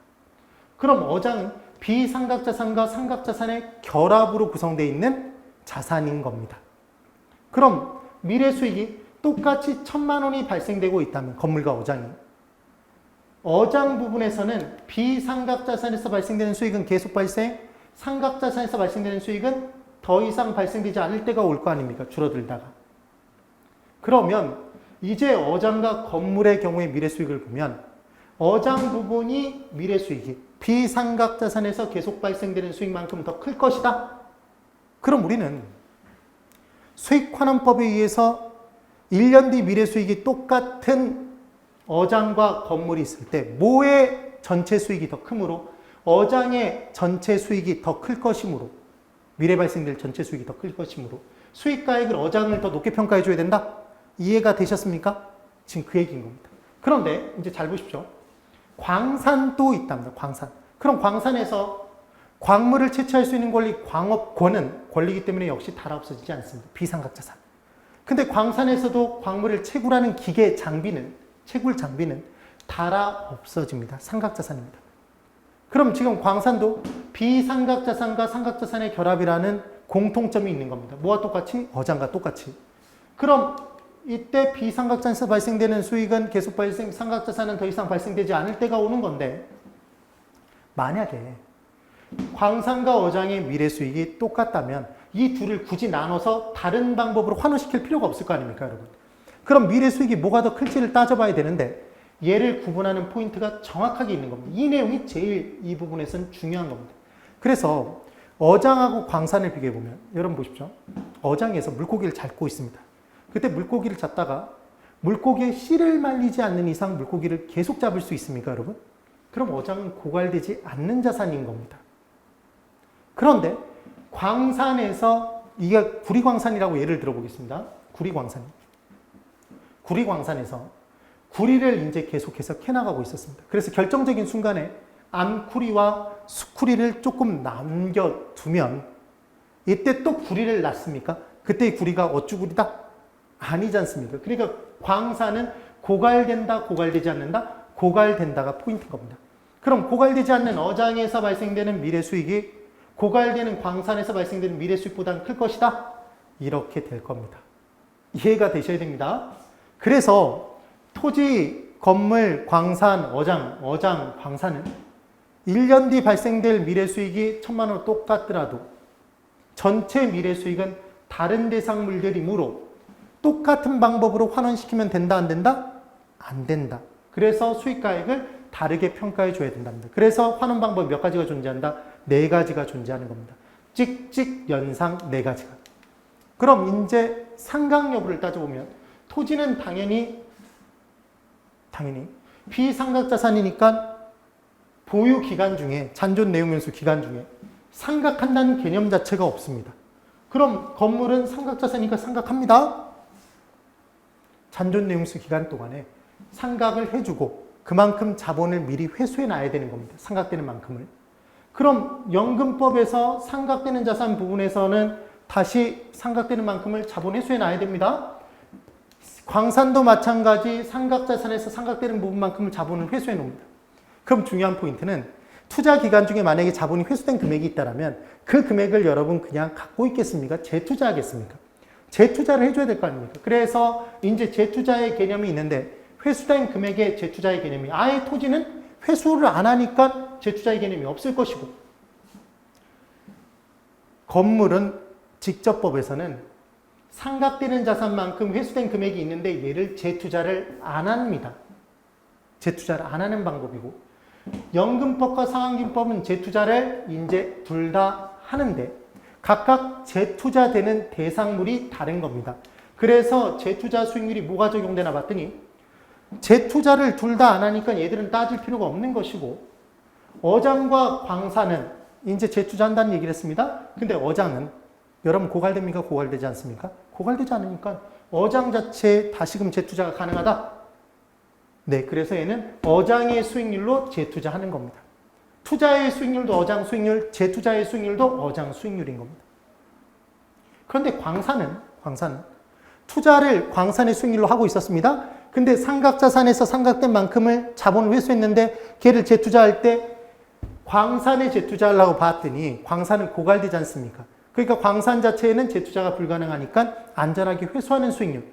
그럼 어장은 비삼각자산과 삼각자산의 결합으로 구성되어 있는 자산인 겁니다. 그럼 미래수익이 똑같이 1,000만 원이 발생되고 있다면 건물과 어장이 어장 부분에서는 비삼각자산에서 발생되는 수익은 계속 발생, 삼각자산에서 발생되는 수익은 더 이상 발생되지 않을 때가 올 거 아닙니까? 줄어들다가. 그러면 이제 어장과 건물의 경우에 미래수익을 보면 어장 부분이 미래수익이 비삼각자산에서 계속 발생되는 수익만큼 더 클 것이다. 그럼 우리는 수익환원법에 의해서 1년 뒤 미래수익이 똑같은 어장과 건물이 있을 때 뭐의 전체 수익이 더 크므로 어장의 전체 수익이 더 클 것이므로 미래 발생될 전체 수익이 더 클 것이므로 수익가액을 어장을 더 높게 평가해 줘야 된다? 이해가 되셨습니까? 지금 그 얘기인 겁니다. 그런데 이제 잘 보십시오. 광산도 있답니다. 광산. 그럼 광산에서 광물을 채취할 수 있는 권리, 광업권은 권리이기 때문에 역시 달아 없어지지 않습니다. 비상각자산. 근데 광산에서도 광물을 채굴하는 기계 장비는, 채굴 장비는 달아 없어집니다. 삼각자산입니다. 그럼 지금 광산도 비삼각자산과 삼각자산의 결합이라는 공통점이 있는 겁니다. 뭐와 똑같이? 어장과 똑같이. 그럼 이때 비삼각자산에서 발생되는 수익은 계속 발생, 삼각자산은 더 이상 발생되지 않을 때가 오는 건데, 만약에 광산과 어장의 미래 수익이 똑같다면 이 둘을 굳이 나눠서 다른 방법으로 환원시킬 필요가 없을 거 아닙니까, 여러분? 그럼 미래 수익이 뭐가 더 클지를 따져봐야 되는데, 얘를 구분하는 포인트가 정확하게 있는 겁니다. 이 내용이 제일 이 부분에서는 중요한 겁니다. 그래서 어장하고 광산을 비교해보면, 여러분 보십시오. 어장에서 물고기를 잡고 있습니다. 그때 물고기를 잡다가 물고기의 씨를 말리지 않는 이상 물고기를 계속 잡을 수 있습니까, 여러분? 그럼 어장은 고갈되지 않는 자산인 겁니다. 그런데 광산에서, 이게 구리광산이라고 예를 들어보겠습니다. 구리광산에서 구리를 이제 계속해서 캐나가고 있었습니다. 그래서 결정적인 순간에 암구리와 수구리를 조금 남겨두면 이때 또 구리를 낳습니까? 그때 이 구리가 어쭈구리다? 아니지 않습니까? 그러니까 광산은 고갈된다, 고갈되지 않는다? 고갈된다가 포인트인 겁니다. 그럼 고갈되지 않는 어장에서 발생되는 미래 수익이 고갈되는 광산에서 발생되는 미래 수익보다는 클 것이다? 이렇게 될 겁니다. 이해가 되셔야 됩니다. 그래서 토지, 건물, 광산, 어장, 광산은 1년 뒤 발생될 미래 수익이 1,000만 원 똑같더라도 전체 미래 수익은 다른 대상물들이므로 똑같은 방법으로 환원시키면 된다, 안 된다? 안 된다. 그래서 수익가액을 다르게 평가해 줘야 된답니다. 그래서 환원 방법이 몇 가지가 존재한다? 4가지가 존재하는 겁니다. 찍찍, 연상 4가지가. 그럼 이제 상각 여부를 따져보면 토지는 당연히 비상각자산이니까 보유 기간 중에, 잔존 내용연수 기간 중에 상각한다는 개념 자체가 없습니다. 그럼 건물은 상각자산이니까 상각합니다. 잔존 내용연수 기간 동안에 상각을 해주고 그만큼 자본을 미리 회수해 놔야 되는 겁니다. 상각되는 만큼을. 그럼 연금법에서 상각되는 자산 부분에서는 다시 상각되는 만큼을 자본 회수해 놔야 됩니다. 광산도 마찬가지 상각자산에서 상각되는 부분만큼을 자본을 회수해 놓습니다. 그럼 중요한 포인트는 투자 기간 중에 만약에 자본이 회수된 금액이 있다면 그 금액을 여러분 그냥 갖고 있겠습니까? 재투자하겠습니까? 재투자를 해줘야 될 거 아닙니까? 그래서 이제 재투자의 개념이 있는데 회수된 금액의 재투자의 개념이, 아예 토지는 회수를 안 하니까 재투자의 개념이 없을 것이고, 건물은 직접법에서는 상각되는 자산만큼 회수된 금액이 있는데 얘를 재투자를 안 합니다. 재투자를 안 하는 방법이고, 연금법과 상환금법은 재투자를 이제 둘 다 하는데 각각 재투자되는 대상물이 다른 겁니다. 그래서 재투자 수익률이 뭐가 적용되나 봤더니 재투자를 둘 다 안 하니까 얘들은 따질 필요가 없는 것이고, 어장과 광산은 이제 재투자한다는 얘기를 했습니다. 근데 어장은 여러분 고갈됩니까? 고갈되지 않습니까? 고갈되지 않으니까 어장 자체에 다시금 재투자가 가능하다? 네, 그래서 얘는 어장의 수익률로 재투자하는 겁니다. 투자의 수익률도 어장 수익률, 재투자의 수익률도 어장 수익률인 겁니다. 그런데 광산은 투자를 광산의 수익률로 하고 있었습니다. 근데 상각자산에서 상각된 만큼을 자본을 회수했는데 걔를 재투자할 때 광산에 재투자하려고 봤더니 광산은 고갈되지 않습니까? 그러니까 광산 자체에는 재투자가 불가능하니까 안전하게 회수하는 수익률,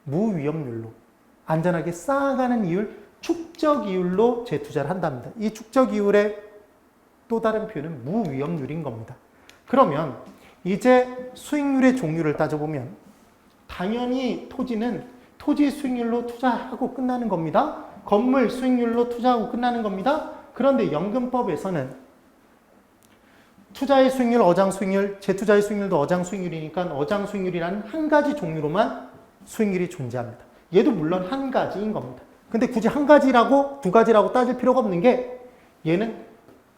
무위험률로 안전하게 쌓아가는 이율, 축적 이율로 재투자를 한답니다. 이 축적 이율의 또 다른 표현은 무위험률인 겁니다. 그러면 이제 수익률의 종류를 따져보면 당연히 토지는 토지 수익률로 투자하고 끝나는 겁니다. 건물 수익률로 투자하고 끝나는 겁니다. 그런데 연금법에서는 투자의 수익률, 어장 수익률, 재투자의 수익률도 어장 수익률이니까 어장 수익률이라는 한 가지 종류로만 수익률이 존재합니다. 얘도 물론 한 가지인 겁니다. 근데 굳이 한 가지라고 두 가지라고 따질 필요가 없는 게 얘는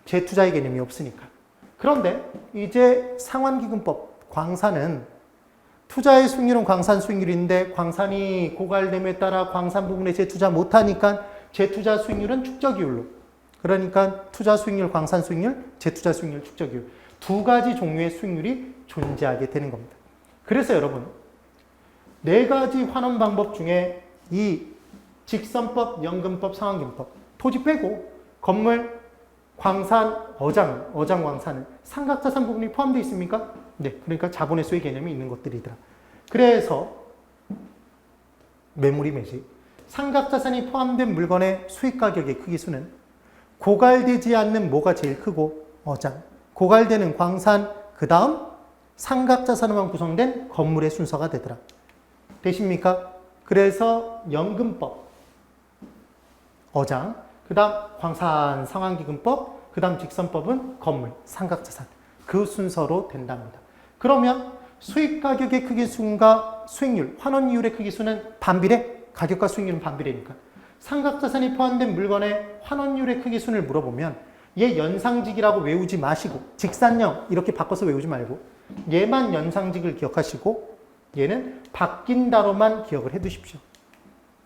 재투자의 개념이 없으니까. 그런데 이제 상환기금법, 광산은 투자의 수익률은 광산 수익률인데 광산이 고갈됨에 따라 광산 부분에 재투자 못하니까 재투자 수익률은 축적이율로. 그러니까 투자 수익률, 광산 수익률, 재투자 수익률, 축적이율. 두 가지 종류의 수익률이 존재하게 되는 겁니다. 그래서 여러분, 네 가지 환원 방법 중에 이 직선법, 연금법, 상환금법, 토지 빼고 건물, 광산, 어장 광산은 삼각자산 부분이 포함되어 있습니까? 네, 그러니까 자본의 수의 개념이 있는 것들이더라. 그래서 매물이 매직, 삼각자산이 포함된 물건의 수익가격의 크기수는 고갈되지 않는 뭐가 제일 크고 어장, 고갈되는 광산, 그 다음 삼각자산으로만 구성된 건물의 순서가 되더라. 되십니까? 그래서 연금법, 어장, 그 다음 광산, 상환기금법, 그 다음 직선법은 건물, 삼각자산. 그 순서로 된답니다. 그러면 수익가격의 크기수과 수익률, 환원이율의 크기수는 반비례? 가격과 수익률은 반비례니까. 삼각자산이 포함된 물건의 환원율의 크기순을 물어보면 얘 연상직이라고 외우지 마시고 직산형 이렇게 바꿔서 외우지 말고 얘만 연상직을 기억하시고 얘는 바뀐다로만 기억을 해두십시오.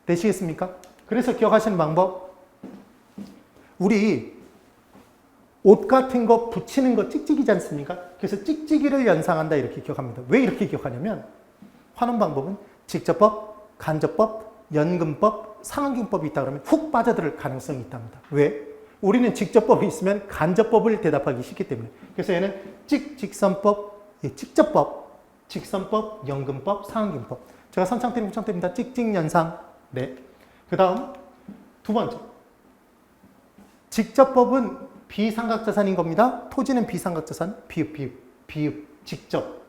되시겠습니까? 그래서 기억하시는 방법, 우리 옷 같은 거 붙이는 거 찍찍이지 않습니까? 그래서 찍찍이를 연상한다 이렇게 기억합니다. 왜 이렇게 기억하냐면 환원 방법은 직접법, 간접법, 연금법, 상환금법이 있다 그러면 훅 빠져들 가능성이 있답니다. 왜? 우리는 직접법이 있으면 간접법을 대답하기 쉽기 때문에. 그래서 얘는 직선법, 직접법, 직선법, 연금법, 상환금법. 제가 선창tem이 후창tem입니다. 찍찍연상. 네. 그 다음 두 번째. 직접법은 비삼각자산인 겁니다. 토지는 비삼각자산, 비읍, 직접.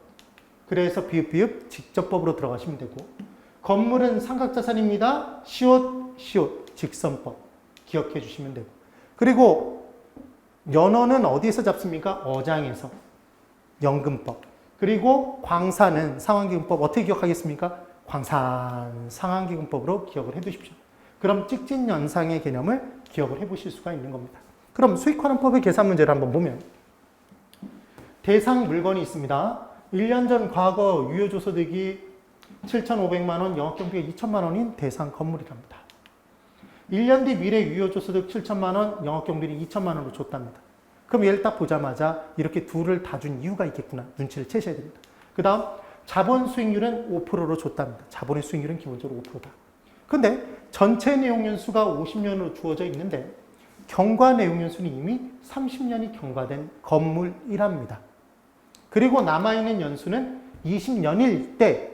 그래서 비읍, 직접법으로 들어가시면 되고, 건물은 삼각자산입니다. 시옷, 직선법. 기억해 주시면 되고. 그리고 연원은 어디에서 잡습니까? 어장에서. 연금법. 그리고 광산은 상환기금법. 어떻게 기억하겠습니까? 광산, 상환기금법으로 기억을 해 두십시오. 그럼 찍찍연상의 개념을 기억을 해 보실 수가 있는 겁니다. 그럼 수익환원법의 계산 문제를 한번 보면 대상 물건이 있습니다. 1년 전 과거 유효조소득이 7,500만 원, 영업경비가 2천만 원인 대상 건물이랍니다. 1년 뒤 미래 유효조소득 7천만 원, 영업경비는 2천만 원으로 줬답니다. 그럼 얘를 딱 보자마자 이렇게 둘을 다 준 이유가 있겠구나. 눈치를 채셔야 됩니다. 그 다음 자본 수익률은 5%로 줬답니다. 자본의 수익률은 기본적으로 5%다. 근데 전체 내용연수가 50년으로 주어져 있는데 경과 내용연수는 이미 30년이 경과된 건물이랍니다. 그리고 남아있는 연수는 20년일 때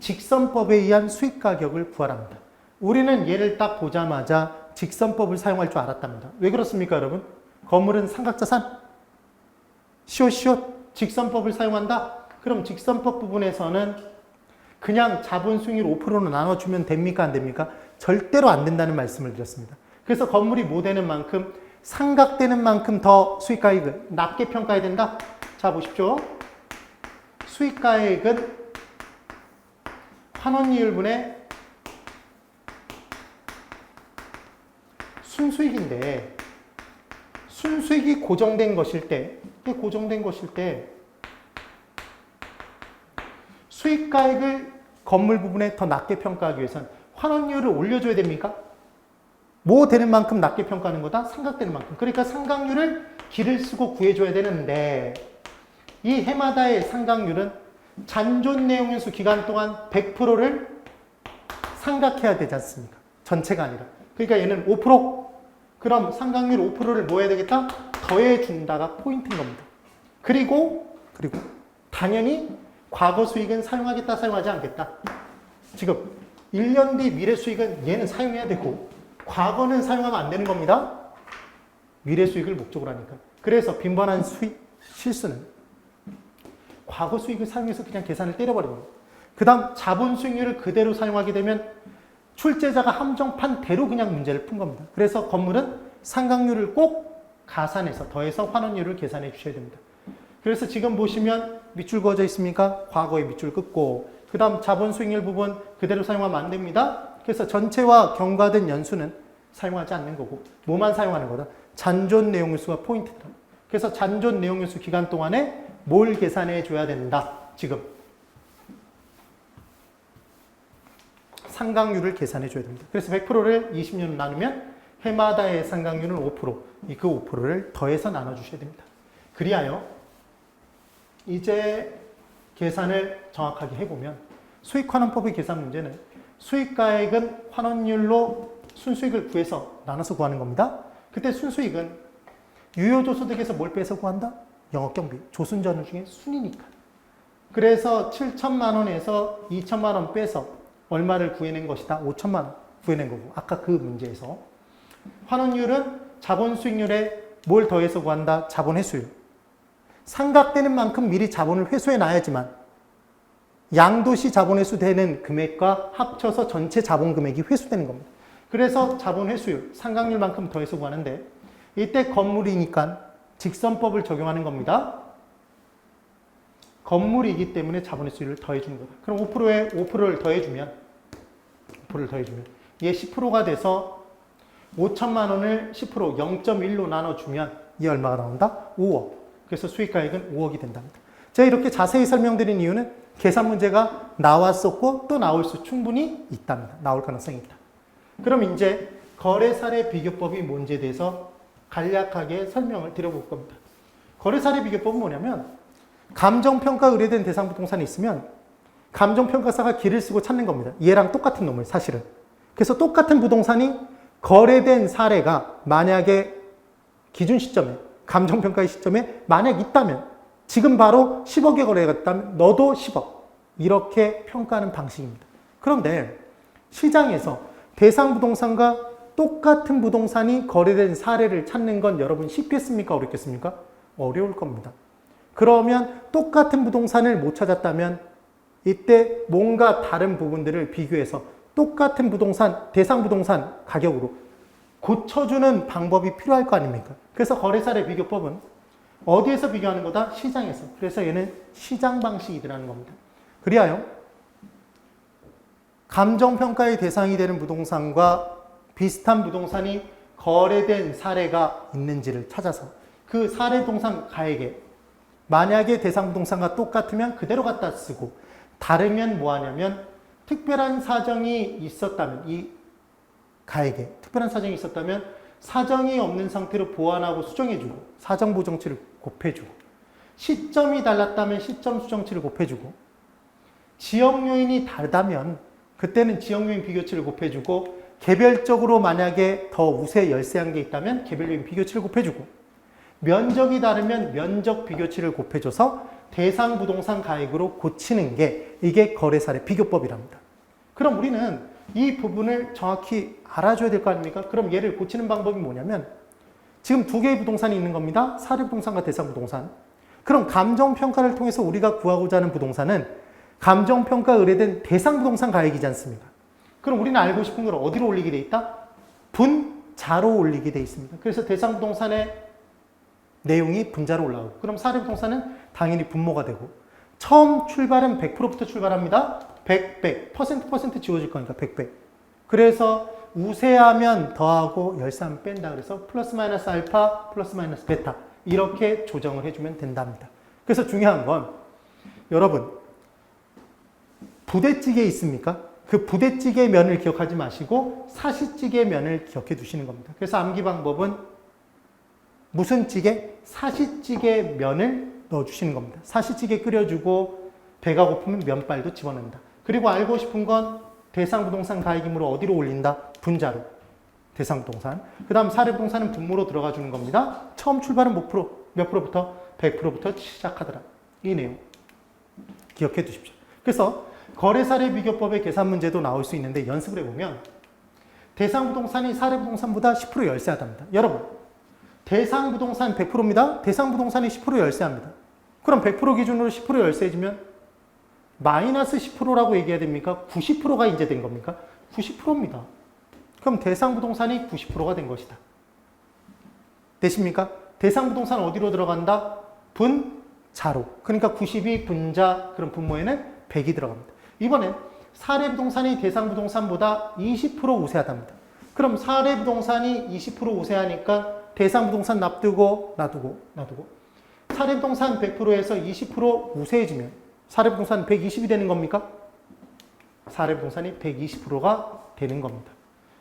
직선법에 의한 수익가격을 구하랍니다. 우리는 얘를 딱 보자마자 직선법을 사용할 줄 알았답니다. 왜 그렇습니까, 여러분? 건물은 삼각자산, 시옷, 직선법을 사용한다? 그럼 직선법 부분에서는 그냥 자본 수익률 5%로 나눠주면 됩니까, 안 됩니까? 절대로 안 된다는 말씀을 드렸습니다. 그래서 건물이 뭐 되는 만큼, 삼각되는 만큼 더 수익가액을 낮게 평가해야 된다? 자, 보십시오. 수익가액은 환원이율분의 순수익인데 순수익이 고정된 것일 때 수익가액을 건물 부분에 더 낮게 평가하기 위해서는 환원율을 올려줘야 됩니까? 뭐 되는 만큼 낮게 평가하는 거다? 삼각되는 만큼. 그러니까 삼각률을 기를 쓰고 구해줘야 되는데 이 해마다의 삼각률은 잔존 내용연수 기간 동안 100%를 삼각해야 되지 않습니까? 전체가 아니라. 그러니까 얘는 5%. 그럼 삼각률 5%를 뭐 해야 되겠다? 더해준다가 포인트인 겁니다. 그리고 당연히 과거 수익은 사용하겠다, 사용하지 않겠다. 지금 1년 뒤 미래 수익은 얘는 사용해야 되고 과거는 사용하면 안 되는 겁니다. 미래 수익을 목적으로 하니까. 그래서 빈번한 실수는 과거 수익을 사용해서 그냥 계산을 때려버리는 거예요. 그 다음 자본 수익률을 그대로 사용하게 되면 출제자가 함정판 대로 그냥 문제를 푼 겁니다. 그래서 건물은 상각률을 꼭 가산해서 더해서 환원율을 계산해 주셔야 됩니다. 그래서 지금 보시면 밑줄 그어져 있습니까? 과거의 밑줄 긋고 그 다음 자본 수익률 부분 그대로 사용하면 안 됩니다. 그래서 전체와 경과된 연수는 사용하지 않는 거고 뭐만 사용하는 거다? 잔존 내용연수가 포인트다. 그래서 잔존 내용연수 기간 동안에 뭘 계산해 줘야 된다. 지금 상각률을 계산해 줘야 됩니다. 그래서 100%를 20년으로 나누면 해마다의 상각률은 5%, 그 5%를 더해서 나눠주셔야 됩니다. 그리하여 이제 계산을 정확하게 해보면 수익환원법의 계산 문제는 수익가액은 환원율로 순수익을 구해서 나눠서 구하는 겁니다. 그때 순수익은 유효조소득에서 뭘 빼서 구한다? 영업경비, 조순전후 중에 순이니까. 그래서 7천만 원에서 2천만 원 빼서 얼마를 구해낸 것이다? 5천만 원 구해낸 거고, 아까 그 문제에서 환원율은 자본수익률에 뭘 더해서 구한다? 자본회수율. 상각되는 만큼 미리 자본을 회수해 놔야지만 양도시 자본회수 되는 금액과 합쳐서 전체 자본 금액이 회수되는 겁니다. 그래서 자본회수율, 상각률만큼 더해서 구하는데 이때 건물이니까 직선법을 적용하는 겁니다. 건물이기 때문에 자본회수율을 더해주는 거다. 그럼 5%에 5%를 더해주면 얘 10%가 돼서 5천만 원을 10% 0.1로 나눠주면 이 얼마가 나온다? 5억. 그래서 수익가액은 5억이 된답니다. 제가 이렇게 자세히 설명드린 이유는 계산 문제가 나왔었고 또 나올 수 충분히 있답니다. 나올 가능성이 있다. 그럼 이제 거래사례 비교법이 뭔지에 대해서 간략하게 설명을 드려볼 겁니다. 거래사례 비교법은 뭐냐면 감정평가 의뢰된 대상 부동산이 있으면 감정평가사가 길을 쓰고 찾는 겁니다. 얘랑 똑같은 놈을 사실은. 그래서 똑같은 부동산이 거래된 사례가 만약에 기준 시점에 감정평가의 시점에 만약 있다면 지금 바로 10억에 거래가 됐다면 너도 10억 이렇게 평가하는 방식입니다. 그런데 시장에서 대상 부동산과 똑같은 부동산이 거래된 사례를 찾는 건 여러분 쉽겠습니까? 어렵겠습니까? 어려울 겁니다. 그러면 똑같은 부동산을 못 찾았다면 이때 뭔가 다른 부분들을 비교해서 똑같은 부동산, 대상 부동산 가격으로 고쳐주는 방법이 필요할 거 아닙니까? 그래서 거래사례 비교법은 어디에서 비교하는 거다? 시장에서. 그래서 얘는 시장 방식이라는 겁니다. 그리하여 감정평가의 대상이 되는 부동산과 비슷한 부동산이 거래된 사례가 있는지를 찾아서 그 사례 부동산 가액에 만약에 대상 부동산과 똑같으면 그대로 갖다 쓰고 다르면 뭐 하냐면 특별한 사정이 있었다면 이 가액에 특별한 사정이 있었다면 사정이 없는 상태로 보완하고 수정해주고 사정 보정치를 곱해주고 시점이 달랐다면 시점 수정치를 곱해주고 지역 요인이 다르다면 그때는 지역 요인 비교치를 곱해주고 개별적으로 만약에 더 우세 열세한 게 있다면 개별 요인 비교치를 곱해주고 면적이 다르면 면적 비교치를 곱해줘서 대상 부동산 가액으로 고치는 게 이게 거래사례 비교법이랍니다. 그럼 우리는 이 부분을 정확히 알아줘야 될 거 아닙니까? 그럼 얘를 고치는 방법이 뭐냐면 지금 두 개의 부동산이 있는 겁니다. 사례 부동산과 대상 부동산. 그럼 감정평가를 통해서 우리가 구하고자 하는 부동산은 감정평가 의뢰된 대상 부동산 가액이지 않습니까? 그럼 우리는 알고 싶은 걸 어디로 올리게 돼 있다? 분자로 올리게 돼 있습니다. 그래서 대상 부동산의 내용이 분자로 올라오고 그럼 사례 부동산은 당연히 분모가 되고 처음 출발은 100%부터 출발합니다. 100% 지워질 거니까 100. 그래서 우세하면 더하고 열세하면 뺀다. 그래서 플러스 마이너스 알파 플러스 마이너스 베타 이렇게 조정을 해주면 된답니다. 그래서 중요한 건 여러분 부대찌개 있습니까? 그 부대찌개 면을 기억하지 마시고 사시찌개 면을 기억해 두시는 겁니다. 그래서 암기 방법은 무슨 찌개? 사시찌개 면을 넣어주시는 겁니다. 사시찌개 끓여주고 배가 고프면 면발도 집어넣는다. 그리고 알고 싶은 건 대상 부동산 가액이므로 어디로 올린다? 분자로. 대상 부동산. 그 다음 사례 부동산은 분모로 들어가 주는 겁니다. 처음 출발은 몇 프로부터? 100%부터 시작하더라. 이 내용 기억해 두십시오. 그래서 거래사례 비교법의 계산 문제도 나올 수 있는데 연습을 해보면 대상 부동산이 사례 부동산보다 10% 열세하답니다. 여러분 대상 부동산 100%입니다. 대상 부동산이 10% 열세합니다. 그럼 100% 기준으로 10% 열세해지면 마이너스 10%라고 얘기해야 됩니까? 90%가 이제 된 겁니까? 90%입니다. 그럼 대상 부동산이 90%가 된 것이다. 되십니까? 대상 부동산 어디로 들어간다? 분자로. 그러니까 90이 분자, 그럼 분모에는 100이 들어갑니다. 이번엔 사례 부동산이 대상 부동산보다 20% 우세하답니다. 그럼 사례 부동산이 20% 우세하니까 대상 부동산 놔두고 사례 부동산 100%에서 20% 우세해지면 사례 부동산 120이 되는 겁니까? 사례부동산이 120%가 되는 겁니다.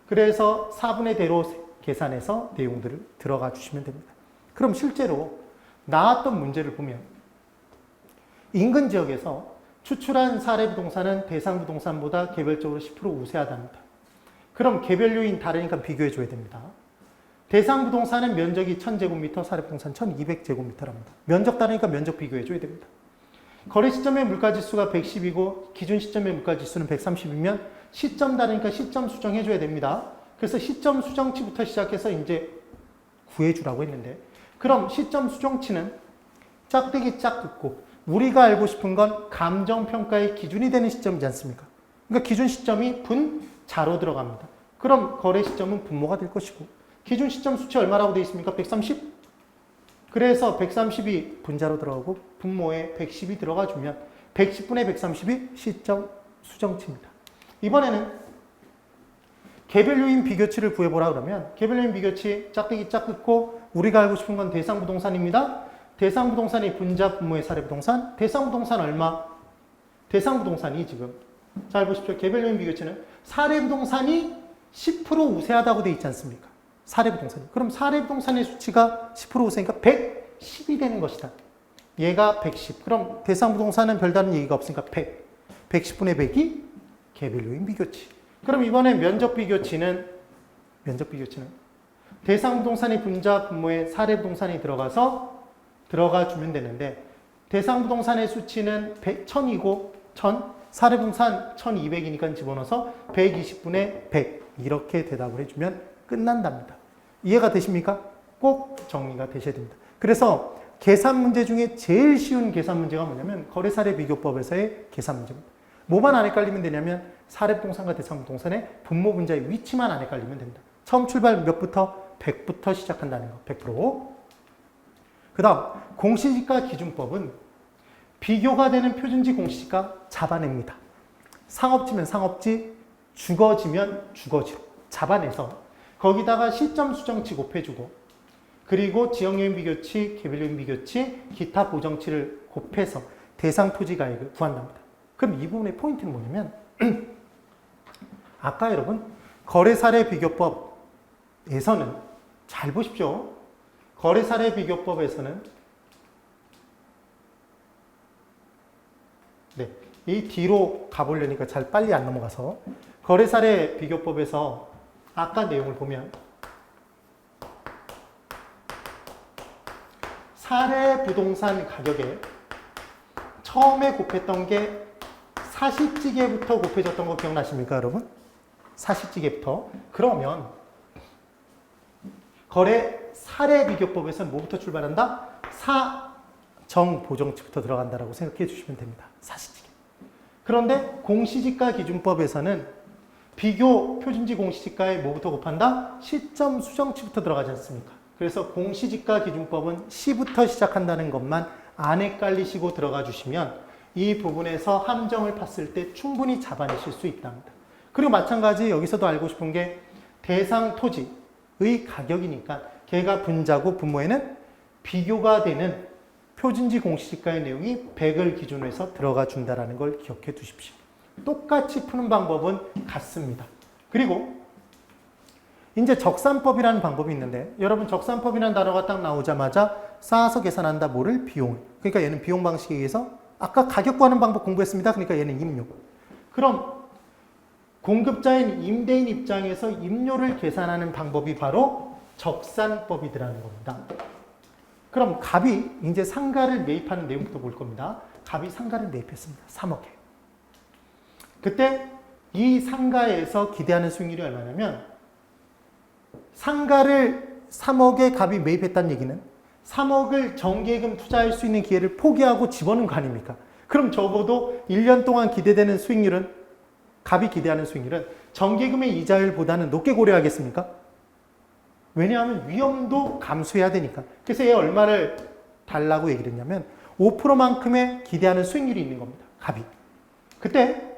그래서 4분의 대로 계산해서 내용들을 들어가 주시면 됩니다. 그럼 실제로 나왔던 문제를 보면 인근 지역에서 추출한 사례부동산은 대상부동산보다 개별적으로 10% 우세하답니다. 그럼 개별 요인 다르니까 비교해 줘야 됩니다. 대상부동산은 면적이 1000제곱미터, 사례부동산 1200제곱미터랍니다. 면적 다르니까 면적 비교해 줘야 됩니다. 거래 시점의 물가지수가 110이고 기준 시점의 물가지수는 130이면 시점 다르니까 시점 수정해 줘야 됩니다. 그래서 시점 수정치부터 시작해서 이제 구해주라고 했는데, 그럼 시점 수정치는 짝대기 짝 긋고 우리가 알고 싶은 건 감정평가의 기준이 되는 시점이지 않습니까? 그러니까 기준 시점이 분자로 들어갑니다. 그럼 거래 시점은 분모가 될 것이고, 기준 시점 수치 얼마라고 되어 있습니까? 130? 그래서 130이 분자로 들어가고 분모에 110이 들어가주면 110분의 130이 시점 수정치입니다. 이번에는 개별 요인 비교치를 구해보라 그러면 개별 요인 비교치 짝대기 짝 긋고 우리가 알고 싶은 건 대상부동산입니다. 대상부동산이 분자 분모의 사례부동산. 대상부동산 얼마? 대상부동산이 지금 잘 보십시오. 개별 요인 비교치는 사례부동산이 10% 우세하다고 되어 있지 않습니까? 사례부동산이. 그럼 사례부동산의 수치가 10% 우세니까 110이 되는 것이다. 얘가 110. 그럼 대상부동산은 별다른 얘기가 없으니까 100. 110분의 100이 개별 요인 비교치. 그럼 이번에 면적 비교치는 대상부동산이 분자 분모에 사례부동산이 들어가 주면 되는데, 대상부동산의 수치는 1000이고 1000, 사례부동산 1200이니까 집어넣어서 120분의 100 이렇게 대답을 해주면 끝난답니다. 이해가 되십니까? 꼭 정리가 되셔야 됩니다. 그래서 계산 문제 중에 제일 쉬운 계산 문제가 뭐냐면 거래사례 비교법에서의 계산 문제입니다. 뭐만 안 헷갈리면 되냐면 사례부동산과 대상부동산의 분모 분자의 위치만 안 헷갈리면 된다. 처음 출발 몇부터? 100부터 시작한다는 거. 100%. 그 다음 공시지가 기준법은 비교가 되는 표준지 공시지가 잡아냅니다. 상업지면 상업지, 주거지면 주거지로 잡아내서 거기다가 시점 수정치 곱해주고, 그리고 지역요인 비교치, 개별요인 비교치, 기타 보정치를 곱해서 대상 토지 가액을 구한답니다. 그럼 이 부분의 포인트는 뭐냐면 아까 여러분 거래사례 비교법에서는 잘 보십시오. 거래사례 비교법에서는 이 뒤로 가보려니까 잘 빨리 안 넘어가서, 거래사례 비교법에서 아까 내용을 보면 사례 부동산 가격에 처음에 곱했던 게 사시지게부터 곱해졌던 거 기억나십니까, 여러분? 사시지게부터. 그러면 거래 사례 비교법에서는 뭐부터 출발한다? 사정 보정치부터 들어간다라고 생각해 주시면 됩니다. 사시지게. 그런데 공시지가 기준법에서는 비교 표준지 공시지가에 뭐부터 곱한다? 시점 수정치부터 들어가지 않습니까? 그래서 공시지가 기준법은 시부터 시작한다는 것만 안 헷갈리시고 들어가 주시면 이 부분에서 함정을 팠을 때 충분히 잡아내실 수 있답니다. 그리고 마찬가지 여기서도 알고 싶은 게 대상 토지의 가격이니까 걔가 분자고 분모에는 비교가 되는 표준지 공시지가의 내용이 100을 기준으로 해서 들어가 준다는 걸 기억해 두십시오. 똑같이 푸는 방법은 같습니다. 그리고 이제 적산법이라는 방법이 있는데, 여러분 적산법이라는 단어가 딱 나오자마자 쌓아서 계산한다. 뭐를? 비용을. 그러니까 얘는 비용 방식에 의해서 아까 가격 구하는 방법 공부했습니다. 그러니까 얘는 임료. 그럼 공급자인 임대인 입장에서 임료를 계산하는 방법이 바로 적산법이라는 겁니다. 그럼 갑이 이제 상가를 매입하는 내용부터 볼 겁니다. 갑이 상가를 매입했습니다. 3억에. 그때 이 상가에서 기대하는 수익률이 얼마냐면, 상가를 3억에 갑이 매입했다는 얘기는 3억을 정기예금 투자할 수 있는 기회를 포기하고 집어넣은 거 아닙니까? 그럼 적어도 1년 동안 기대되는 수익률은, 갑이 기대하는 수익률은 정기예금의 이자율보다는 높게 고려하겠습니까? 왜냐하면 위험도 감수해야 되니까. 그래서 얘 얼마를 달라고 얘기를 했냐면 5%만큼의 기대하는 수익률이 있는 겁니다. 갑이. 그때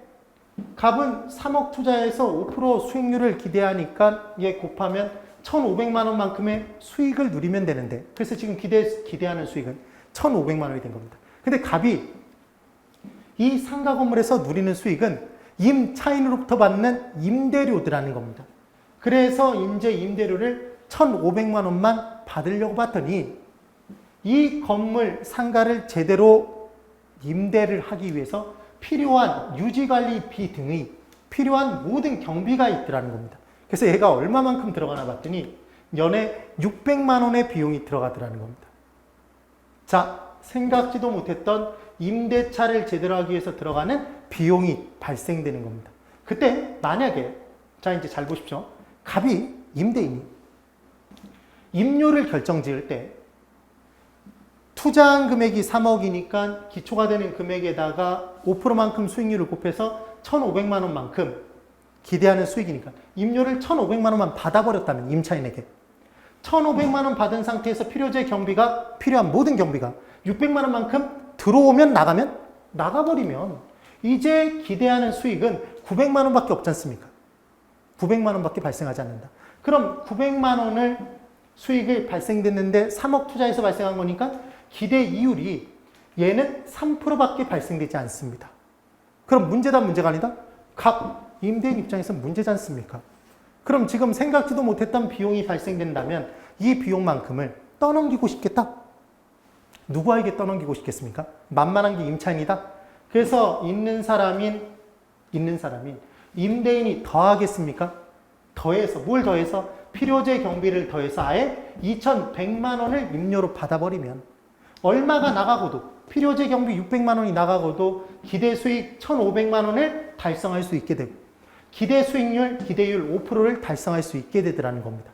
갑은 3억 투자해서 5% 수익률을 기대하니까 얘 곱하면 1,500만 원만큼의 수익을 누리면 되는데, 그래서 지금 기대하는 수익은 1,500만 원이 된 겁니다. 근데 갑이 이 상가 건물에서 누리는 수익은 임차인으로부터 받는 임대료들하는 겁니다. 그래서 이제 임대료를 1,500만 원만 받으려고 봤더니 이 건물 상가를 제대로 임대를 하기 위해서 필요한 유지관리비 등의 필요한 모든 경비가 있더라는 겁니다. 그래서 얘가 얼마만큼 들어가나 봤더니 연에 600만 원의 비용이 들어가더라는 겁니다. 자, 생각지도 못했던 임대차를 제대로 하기 위해서 들어가는 비용이 발생되는 겁니다. 그때 만약에 자 이제 잘 보십시오. 갑이 임대인이 임료를 결정지을 때 투자한 금액이 3억이니까 기초가 되는 금액에다가 5%만큼 수익률을 곱해서 1,500만 원만큼 기대하는 수익이니까 임료를 1,500만 원만 받아버렸다면 임차인에게 1,500만 원 받은 상태에서 필요재 경비가 필요한 모든 경비가 600만 원만큼 들어오면 나가버리면 이제 기대하는 수익은 900만 원밖에 없지 않습니까? 900만 원밖에 발생하지 않는다. 그럼 900만 원을 수익을 발생됐는데 3억 투자해서 발생한 거니까 기대 이율이 얘는 3%밖에 발생되지 않습니다. 그럼 문제다 문제가 아니다? 각 임대인 입장에서 문제지 않습니까? 그럼 지금 생각지도 못했던 비용이 발생된다면 이 비용만큼을 떠넘기고 싶겠다? 누구에게 떠넘기고 싶겠습니까? 만만한 게 임차인이다? 그래서 있는 사람인 임대인이 더하겠습니까? 더해서 뭘 더해서? 필요재 경비를 더해서 아예 2,100만 원을 임료로 받아버리면 얼마가 나가고도 필요재 경비 600만 원이 나가고도 기대 수익 1,500만 원을 달성할 수 있게 되고 기대 수익률, 기대율 5%를 달성할 수 있게 되더라는 겁니다.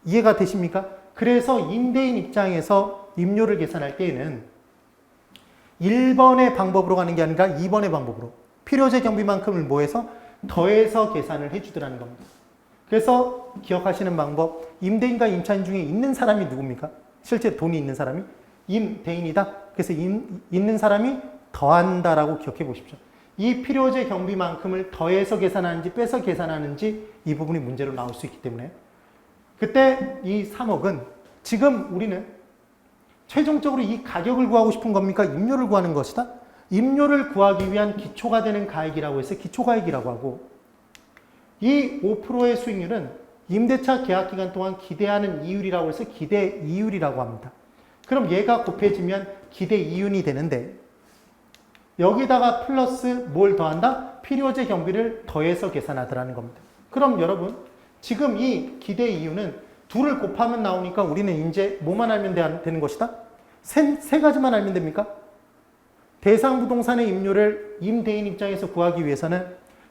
이해가 되십니까? 그래서 임대인 입장에서 임료를 계산할 때에는 1번의 방법으로 가는 게 아니라 2번의 방법으로 필요재 경비만큼을 모아서 더해서 계산을 해주더라는 겁니다. 그래서 기억하시는 방법, 임대인과 임차인 중에 있는 사람이 누굽니까? 실제 돈이 있는 사람이 임대인이다. 그래서 있는 사람이 더한다라고 기억해 보십시오. 이 필요재 경비만큼을 더해서 계산하는지 빼서 계산하는지 이 부분이 문제로 나올 수 있기 때문에 그때 이 3억은 지금 우리는 최종적으로 이 가격을 구하고 싶은 겁니까? 임료를 구하는 것이다? 임료를 구하기 위한 기초가 되는 가액이라고 해서 기초가액이라고 하고 이 5%의 수익률은 임대차 계약 기간 동안 기대하는 이율이라고 해서 기대 이율이라고 합니다. 그럼 얘가 곱해지면 기대 이윤이 되는데 여기다가 플러스 뭘 더한다? 필요재 경비를 더해서 계산하더라는 겁니다. 그럼 여러분 지금 이 기대 이윤은 둘을 곱하면 나오니까 우리는 이제 뭐만 알면 되는 것이다? 세 가지만 알면 됩니까? 대상 부동산의 임료를 임대인 입장에서 구하기 위해서는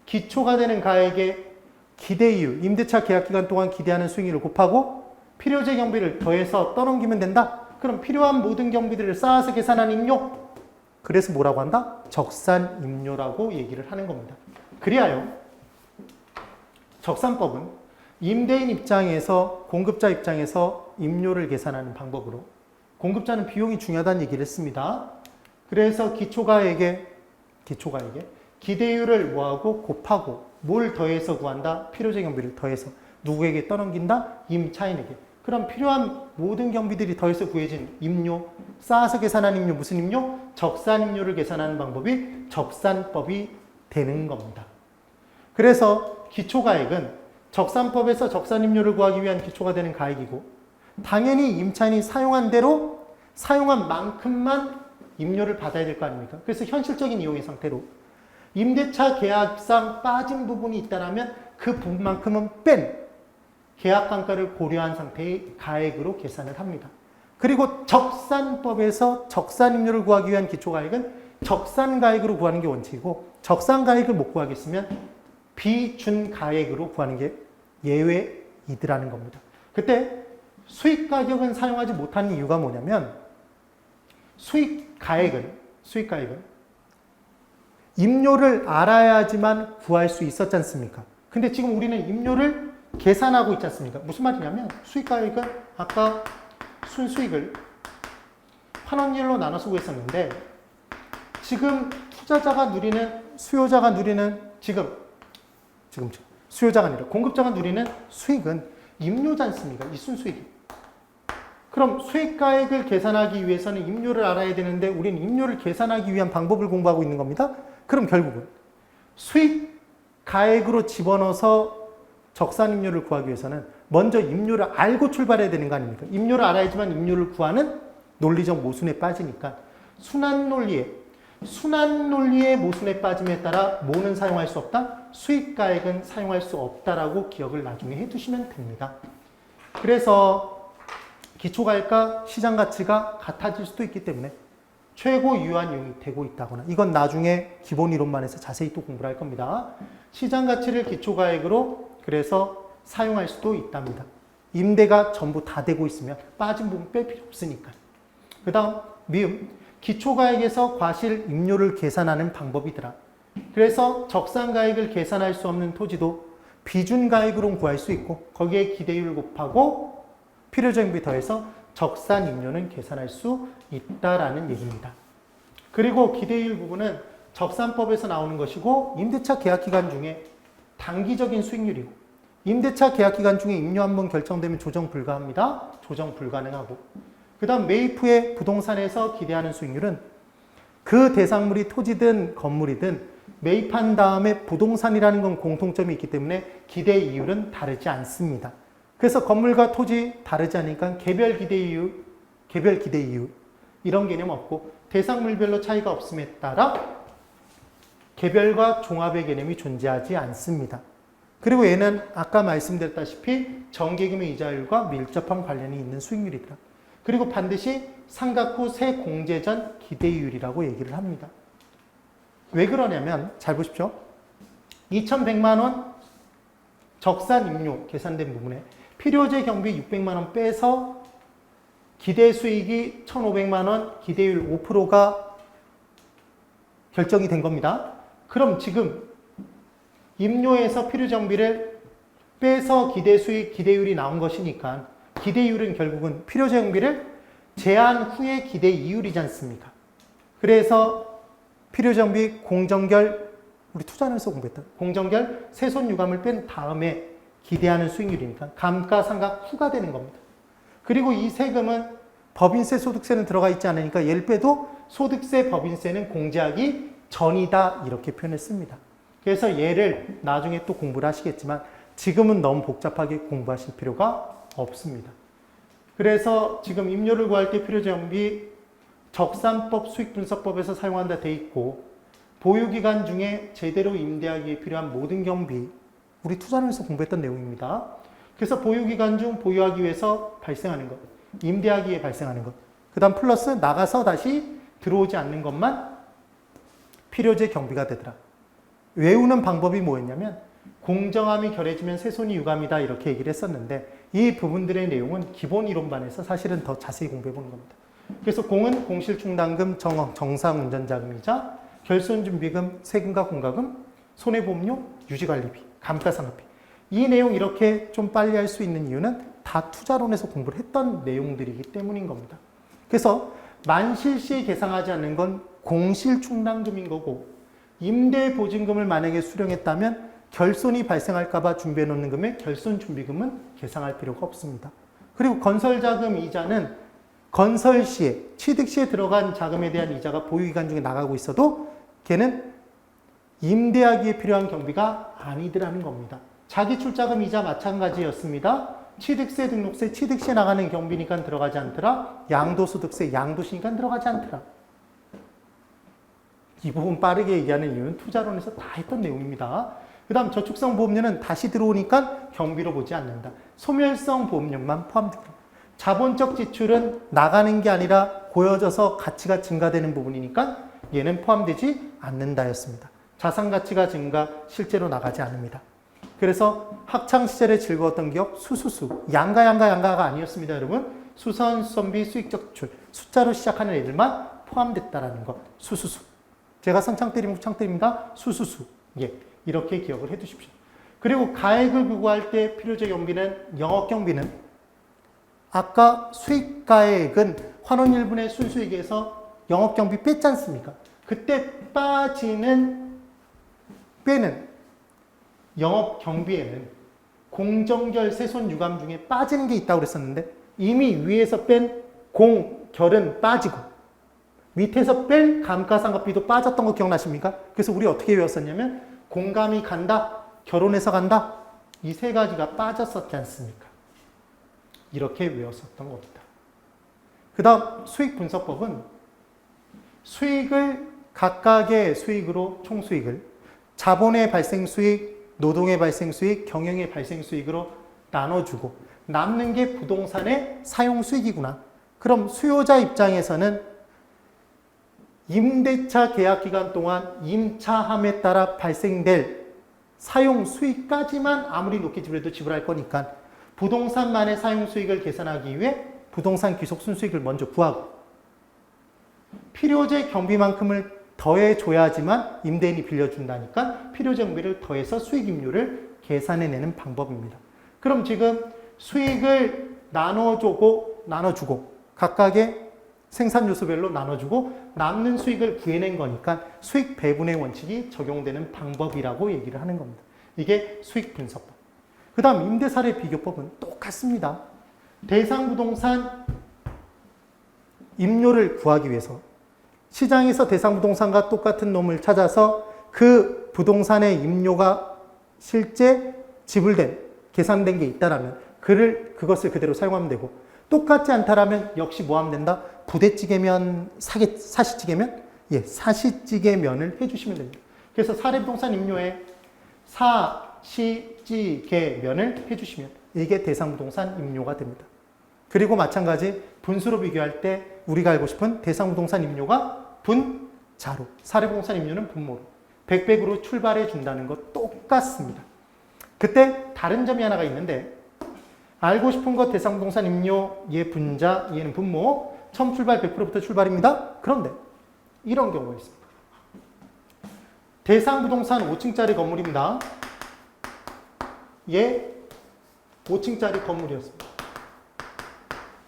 기초가 되는 가액의 기대 이율, 임대차 계약 기간 동안 기대하는 수익률을 곱하고 필요재 경비를 더해서 떠넘기면 된다? 그럼 필요한 모든 경비들을 쌓아서 계산한 임료? 그래서 뭐라고 한다? 적산 임료라고 얘기를 하는 겁니다. 그리하여 적산법은 임대인 입장에서 공급자 입장에서 임료를 계산하는 방법으로 공급자는 비용이 중요하다는 얘기를 했습니다. 그래서 기초가액에 기대율을 뭐하고 곱하고 뭘 더해서 구한다? 필요재 경비를 더해서 누구에게 떠넘긴다? 임차인에게. 그럼 필요한 모든 경비들이 더해서 구해진 임료, 쌓아서 계산한 임료, 무슨 임료? 적산 임료를 계산하는 방법이 적산법이 되는 겁니다. 그래서 기초가액은 적산법에서 적산 임료를 구하기 위한 기초가 되는 가액이고 당연히 임차인이 사용한 대로 사용한 만큼만 임료를 받아야 될 거 아닙니까? 그래서 현실적인 이용의 상태로 임대차 계약상 빠진 부분이 있다면 그 부분만큼은 뺀 계약단가를 고려한 상태의 가액으로 계산을 합니다. 그리고 적산법에서 적산임료를 구하기 위한 기초가액은 적산가액으로 구하는 게 원칙이고 적산가액을 못 구하겠으면 비준가액으로 구하는 게 예외이더라는 겁니다. 그때 수익가격은 사용하지 못하는 이유가 뭐냐면 수익가액은 임료를 알아야지만 구할 수 있었지 않습니까? 근데 지금 우리는 임료를 계산하고 있지 않습니까? 무슨 말이냐면 수익가액은 아까 순수익을 환원율로 나눠서 구했었는데 지금 투자자가 누리는 수요자가 누리는 수요자가 아니라 공급자가 누리는 수익은 임료지 않습니까? 이 순수익이. 그럼 수익가액을 계산하기 위해서는 임료를 알아야 되는데 우리는 임료를 계산하기 위한 방법을 공부하고 있는 겁니다. 그럼 결국은 수익 가액으로 집어넣어서 적산임료를 구하기 위해서는 먼저 임료를 알고 출발해야 되는 거 아닙니까? 임료를 알아야지만 임료를 구하는 논리적 모순에 빠지니까 순환 논리의 모순에 빠짐에 따라 뭐는 사용할 수 없다? 수익가액은 사용할 수 없다라고 기억을 나중에 해두시면 됩니다. 그래서 기초가액과 시장가치가 같아질 수도 있기 때문에 최고 유효한 이용이 되고 있다거나 이건 나중에 기본 이론만에서 자세히 또 공부를 할 겁니다. 시장가치를 기초가액으로 그래서 사용할 수도 있답니다. 임대가 전부 다 되고 있으면 빠진 부분 뺄 필요 없으니까. 그 다음 미음 기초가액에서 과실 임료를 계산하는 방법이더라. 그래서 적산가액을 계산할 수 없는 토지도 비준가액으로 구할 수 있고 거기에 기대율 곱하고 필요정비 더해서 적산 임료는 계산할 수 있다라는 얘기입니다. 그리고 기대율 부분은 적산법에서 나오는 것이고 임대차 계약기간 중에 단기적인 수익률이고 임대차 계약기간 중에 임료 한 번 결정되면 조정 불가합니다. 조정 불가능하고 그 다음 매입 후에 부동산에서 기대하는 수익률은 그 대상물이 토지든 건물이든 매입한 다음에 부동산이라는 건 공통점이 있기 때문에 기대 이율은 다르지 않습니다. 그래서 건물과 토지 다르지 않으니까 개별 기대 이율 이런 개념 없고 대상물별로 차이가 없음에 따라 개별과 종합의 개념이 존재하지 않습니다. 그리고 얘는 아까 말씀드렸다시피 정기금의 이자율과 밀접한 관련이 있는 수익률이더라. 그리고 반드시 상각 후 세 공제 전 기대이율이라고 얘기를 합니다. 왜 그러냐면 잘 보십시오. 2,100만 원 적산 임료 계산된 부분에 필요재 경비 600만 원 빼서 기대 수익이 1,500만 원, 기대율 5%가 결정이 된 겁니다. 그럼 지금 임료에서 필요정비를 빼서 기대 수익, 기대율이 나온 것이니까 기대율은 결국은 필요정비를 제한 후의 기대 이율이지 않습니까? 그래서 필요정비 공정결, 우리 투자하면서 공부했던 공정결 세손 유감을 뺀 다음에 기대하는 수익률이니까 감가상각 후가 되는 겁니다. 그리고 이 세금은 법인세, 소득세는 들어가 있지 않으니까 얘를 빼도 소득세, 법인세는 공제하기 전이다 이렇게 표현했습니다. 그래서 얘를 나중에 또 공부를 하시겠지만 지금은 너무 복잡하게 공부하실 필요가 없습니다. 그래서 지금 임료를 구할 때 필요정비 적산법 수익분석법에서 사용한다 돼 있고 보유기간 중에 제대로 임대하기에 필요한 모든 경비 우리 투자하면서 공부했던 내용입니다. 그래서 보유기간 중 보유하기 위해서 발생하는 것, 임대하기 위해 발생하는 것, 그 다음 플러스 나가서 다시 들어오지 않는 것만 필요재 경비가 되더라. 외우는 방법이 뭐였냐면 공정함이 결해지면 세손이 유감이다 이렇게 얘기를 했었는데 이 부분들의 내용은 기본 이론반에서 사실은 더 자세히 공부해 보는 겁니다. 그래서 공은 공실충당금, 정상운전자금이자 결손준비금, 세금과 공과금, 손해보험료, 유지관리비, 감가상각비 이 내용 이렇게 좀 빨리 할 수 있는 이유는 다 투자론에서 공부를 했던 내용들이기 때문인 겁니다. 그래서 만실시에 계상하지 않는 건 공실충당금인 거고 임대보증금을 만약에 수령했다면 결손이 발생할까봐 준비해 놓는 금액 결손준비금은 계상할 필요가 없습니다. 그리고 건설자금 이자는 건설 시에 취득 시에 들어간 자금에 대한 이자가 보유기간 중에 나가고 있어도 걔는 임대하기에 필요한 경비가 아니더라는 겁니다. 자기출자금 이자 마찬가지였습니다. 취득세, 등록세, 취득시에 나가는 경비니까 들어가지 않더라. 양도소득세, 양도시니까 들어가지 않더라. 이 부분 빠르게 얘기하는 이유는 투자론에서 다 했던 내용입니다. 그 다음 저축성 보험료는 다시 들어오니까 경비로 보지 않는다. 소멸성 보험료만 포함됩니다. 자본적 지출은 나가는 게 아니라 고여져서 가치가 증가되는 부분이니까 얘는 포함되지 않는다였습니다. 자산 가치가 증가, 실제로 나가지 않습니다. 그래서 학창시절에 즐거웠던 기억, 수수수, 양가가 아니었습니다, 여러분. 수선, 수선비, 수익적 지출, 숫자로 시작하는 애들만 포함됐다라는 것, 수수수. 제가 선창 때리면 후창 때립니다. 수수수. 예, 이렇게 기억을 해두십시오. 그리고 가액을 구할 때 필요적 경비는 영업경비는 아까 수익가액은 환원 1분의 순수익에서 영업경비 뺐지 않습니까? 그때 빼는 영업경비에는 공정결, 세손, 유감 중에 빠지는 게 있다고 그랬었는데 이미 위에서 뺀 공결은 빠지고 밑에서 뺀 감가상각비도 빠졌던 거 기억나십니까? 그래서 우리 어떻게 외웠었냐면 공감이 간다, 결혼해서 간다. 이 세 가지가 빠졌었지 않습니까? 이렇게 외웠었던 겁니다. 그 다음 수익 분석법은 수익을 각각의 수익으로 총수익을 자본의 발생 수익, 노동의 발생 수익, 경영의 발생 수익으로 나눠주고 남는 게 부동산의 사용 수익이구나. 그럼 수요자 입장에서는 임대차 계약 기간 동안 임차함에 따라 발생될 사용 수익까지만 아무리 높게 지불해도 지불할 거니까 부동산만의 사용 수익을 계산하기 위해 부동산 귀속 순수익을 먼저 구하고 필요재 경비만큼을 더해줘야지만 임대인이 빌려준다니까 필요재 경비를 더해서 수익임료를 계산해내는 방법입니다. 그럼 지금 수익을 나눠주고 각각의 생산 요소별로 나눠주고 남는 수익을 구해낸 거니까 수익 배분의 원칙이 적용되는 방법이라고 얘기를 하는 겁니다. 이게 수익 분석법. 그 다음 임대사례 비교법은 똑같습니다. 대상 부동산 임료를 구하기 위해서 시장에서 대상 부동산과 똑같은 놈을 찾아서 그 부동산의 임료가 실제 지불된, 계산된 게 있다라면 그것을 그대로 사용하면 되고 똑같지 않다라면 역시 뭐 하면 된다? 부대찌개면, 사시찌개면? 예, 사시찌개면을 해주시면 됩니다. 그래서 사례부동산 임료에 사시찌개면을 해주시면 이게 대상부동산 임료가 됩니다. 그리고 마찬가지 분수로 비교할 때 우리가 알고 싶은 대상부동산 임료가 분자로, 사례부동산 임료는 분모로, 백백으로 출발해 준다는 것 똑같습니다. 그때 다른 점이 하나가 있는데 알고 싶은 것 대상부동산 임료, 얘 분자, 얘는 분모, 처음 출발 100%부터 출발입니다. 그런데 이런 경우가 있습니다. 대상부동산 5층짜리 건물입니다. 얘 5층짜리 건물이었습니다.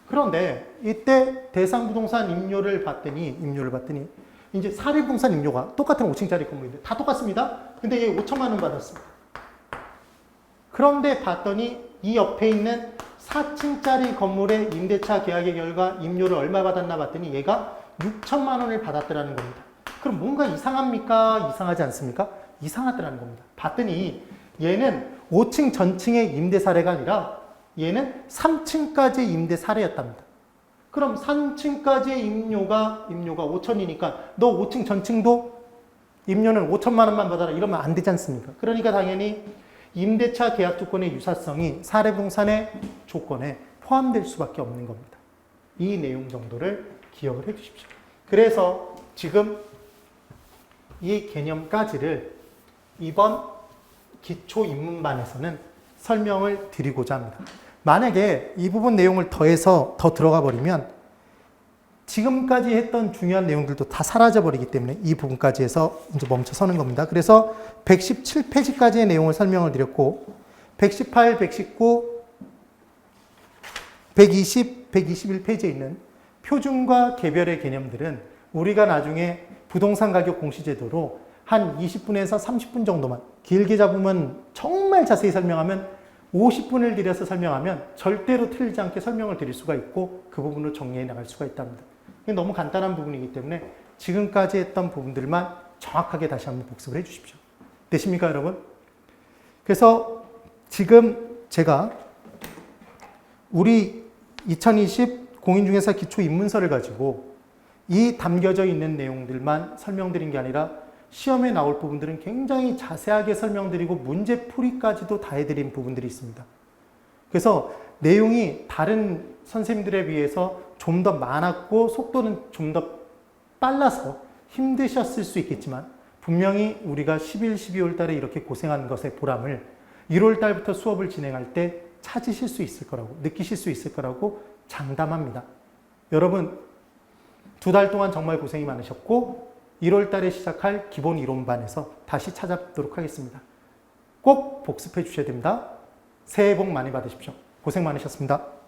그런데 이때 대상부동산 임료를 봤더니 이제 사례부동산 임료가 똑같은 5층짜리 건물인데 다 똑같습니다. 근데 얘 5천만 원 받았습니다. 그런데 봤더니 이 옆에 있는 4층짜리 건물의 임대차 계약의 결과 임료를 얼마 받았나 봤더니 얘가 6천만 원을 받았더라는 겁니다. 그럼 뭔가 이상합니까? 이상하지 않습니까? 이상하더라는 겁니다. 봤더니 얘는 5층 전층의 임대 사례가 아니라 얘는 3층까지 임대 사례였답니다. 그럼 3층까지의 임료가 5천이니까 너 5층 전층도 임료는 5천만 원만 받아라 이러면 안 되지 않습니까? 그러니까 당연히 임대차 계약 조건의 유사성이 사례부동산의 조건에 포함될 수밖에 없는 겁니다. 이 내용 정도를 기억을 해 주십시오. 그래서 지금 이 개념까지를 이번 기초 입문반에서는 설명을 드리고자 합니다. 만약에 이 부분 내용을 더해서 더 들어가 버리면 지금까지 했던 중요한 내용들도 다 사라져 버리기 때문에 이 부분까지 해서 이제 멈춰 서는 겁니다. 그래서 117페이지까지의 내용을 설명을 드렸고 118, 119, 120, 121페이지에 있는 표준과 개별의 개념들은 우리가 나중에 부동산 가격 공시제도로 한 20분에서 30분 정도만 길게 잡으면 정말 자세히 설명하면 50분을 들여서 설명하면 절대로 틀리지 않게 설명을 드릴 수가 있고 그 부분을 정리해 나갈 수가 있답니다. 너무 간단한 부분이기 때문에 지금까지 했던 부분들만 정확하게 다시 한번 복습을 해 주십시오. 되십니까, 여러분? 그래서 지금 제가 우리 2020 공인중개사 기초 입문서를 가지고 이 담겨져 있는 내용들만 설명드린 게 아니라 시험에 나올 부분들은 굉장히 자세하게 설명드리고 문제풀이까지도 다 해드린 부분들이 있습니다. 그래서 내용이 다른 선생님들에 비해서 좀 더 많았고 속도는 좀 더 빨라서 힘드셨을 수 있겠지만 분명히 우리가 11, 12월 달에 이렇게 고생한 것의 보람을 1월 달부터 수업을 진행할 때 찾으실 수 있을 거라고, 느끼실 수 있을 거라고 장담합니다. 여러분, 2달 동안 정말 고생이 많으셨고 1월 달에 시작할 기본 이론반에서 다시 찾아뵙도록 하겠습니다. 꼭 복습해 주셔야 됩니다. 새해 복 많이 받으십시오. 고생 많으셨습니다.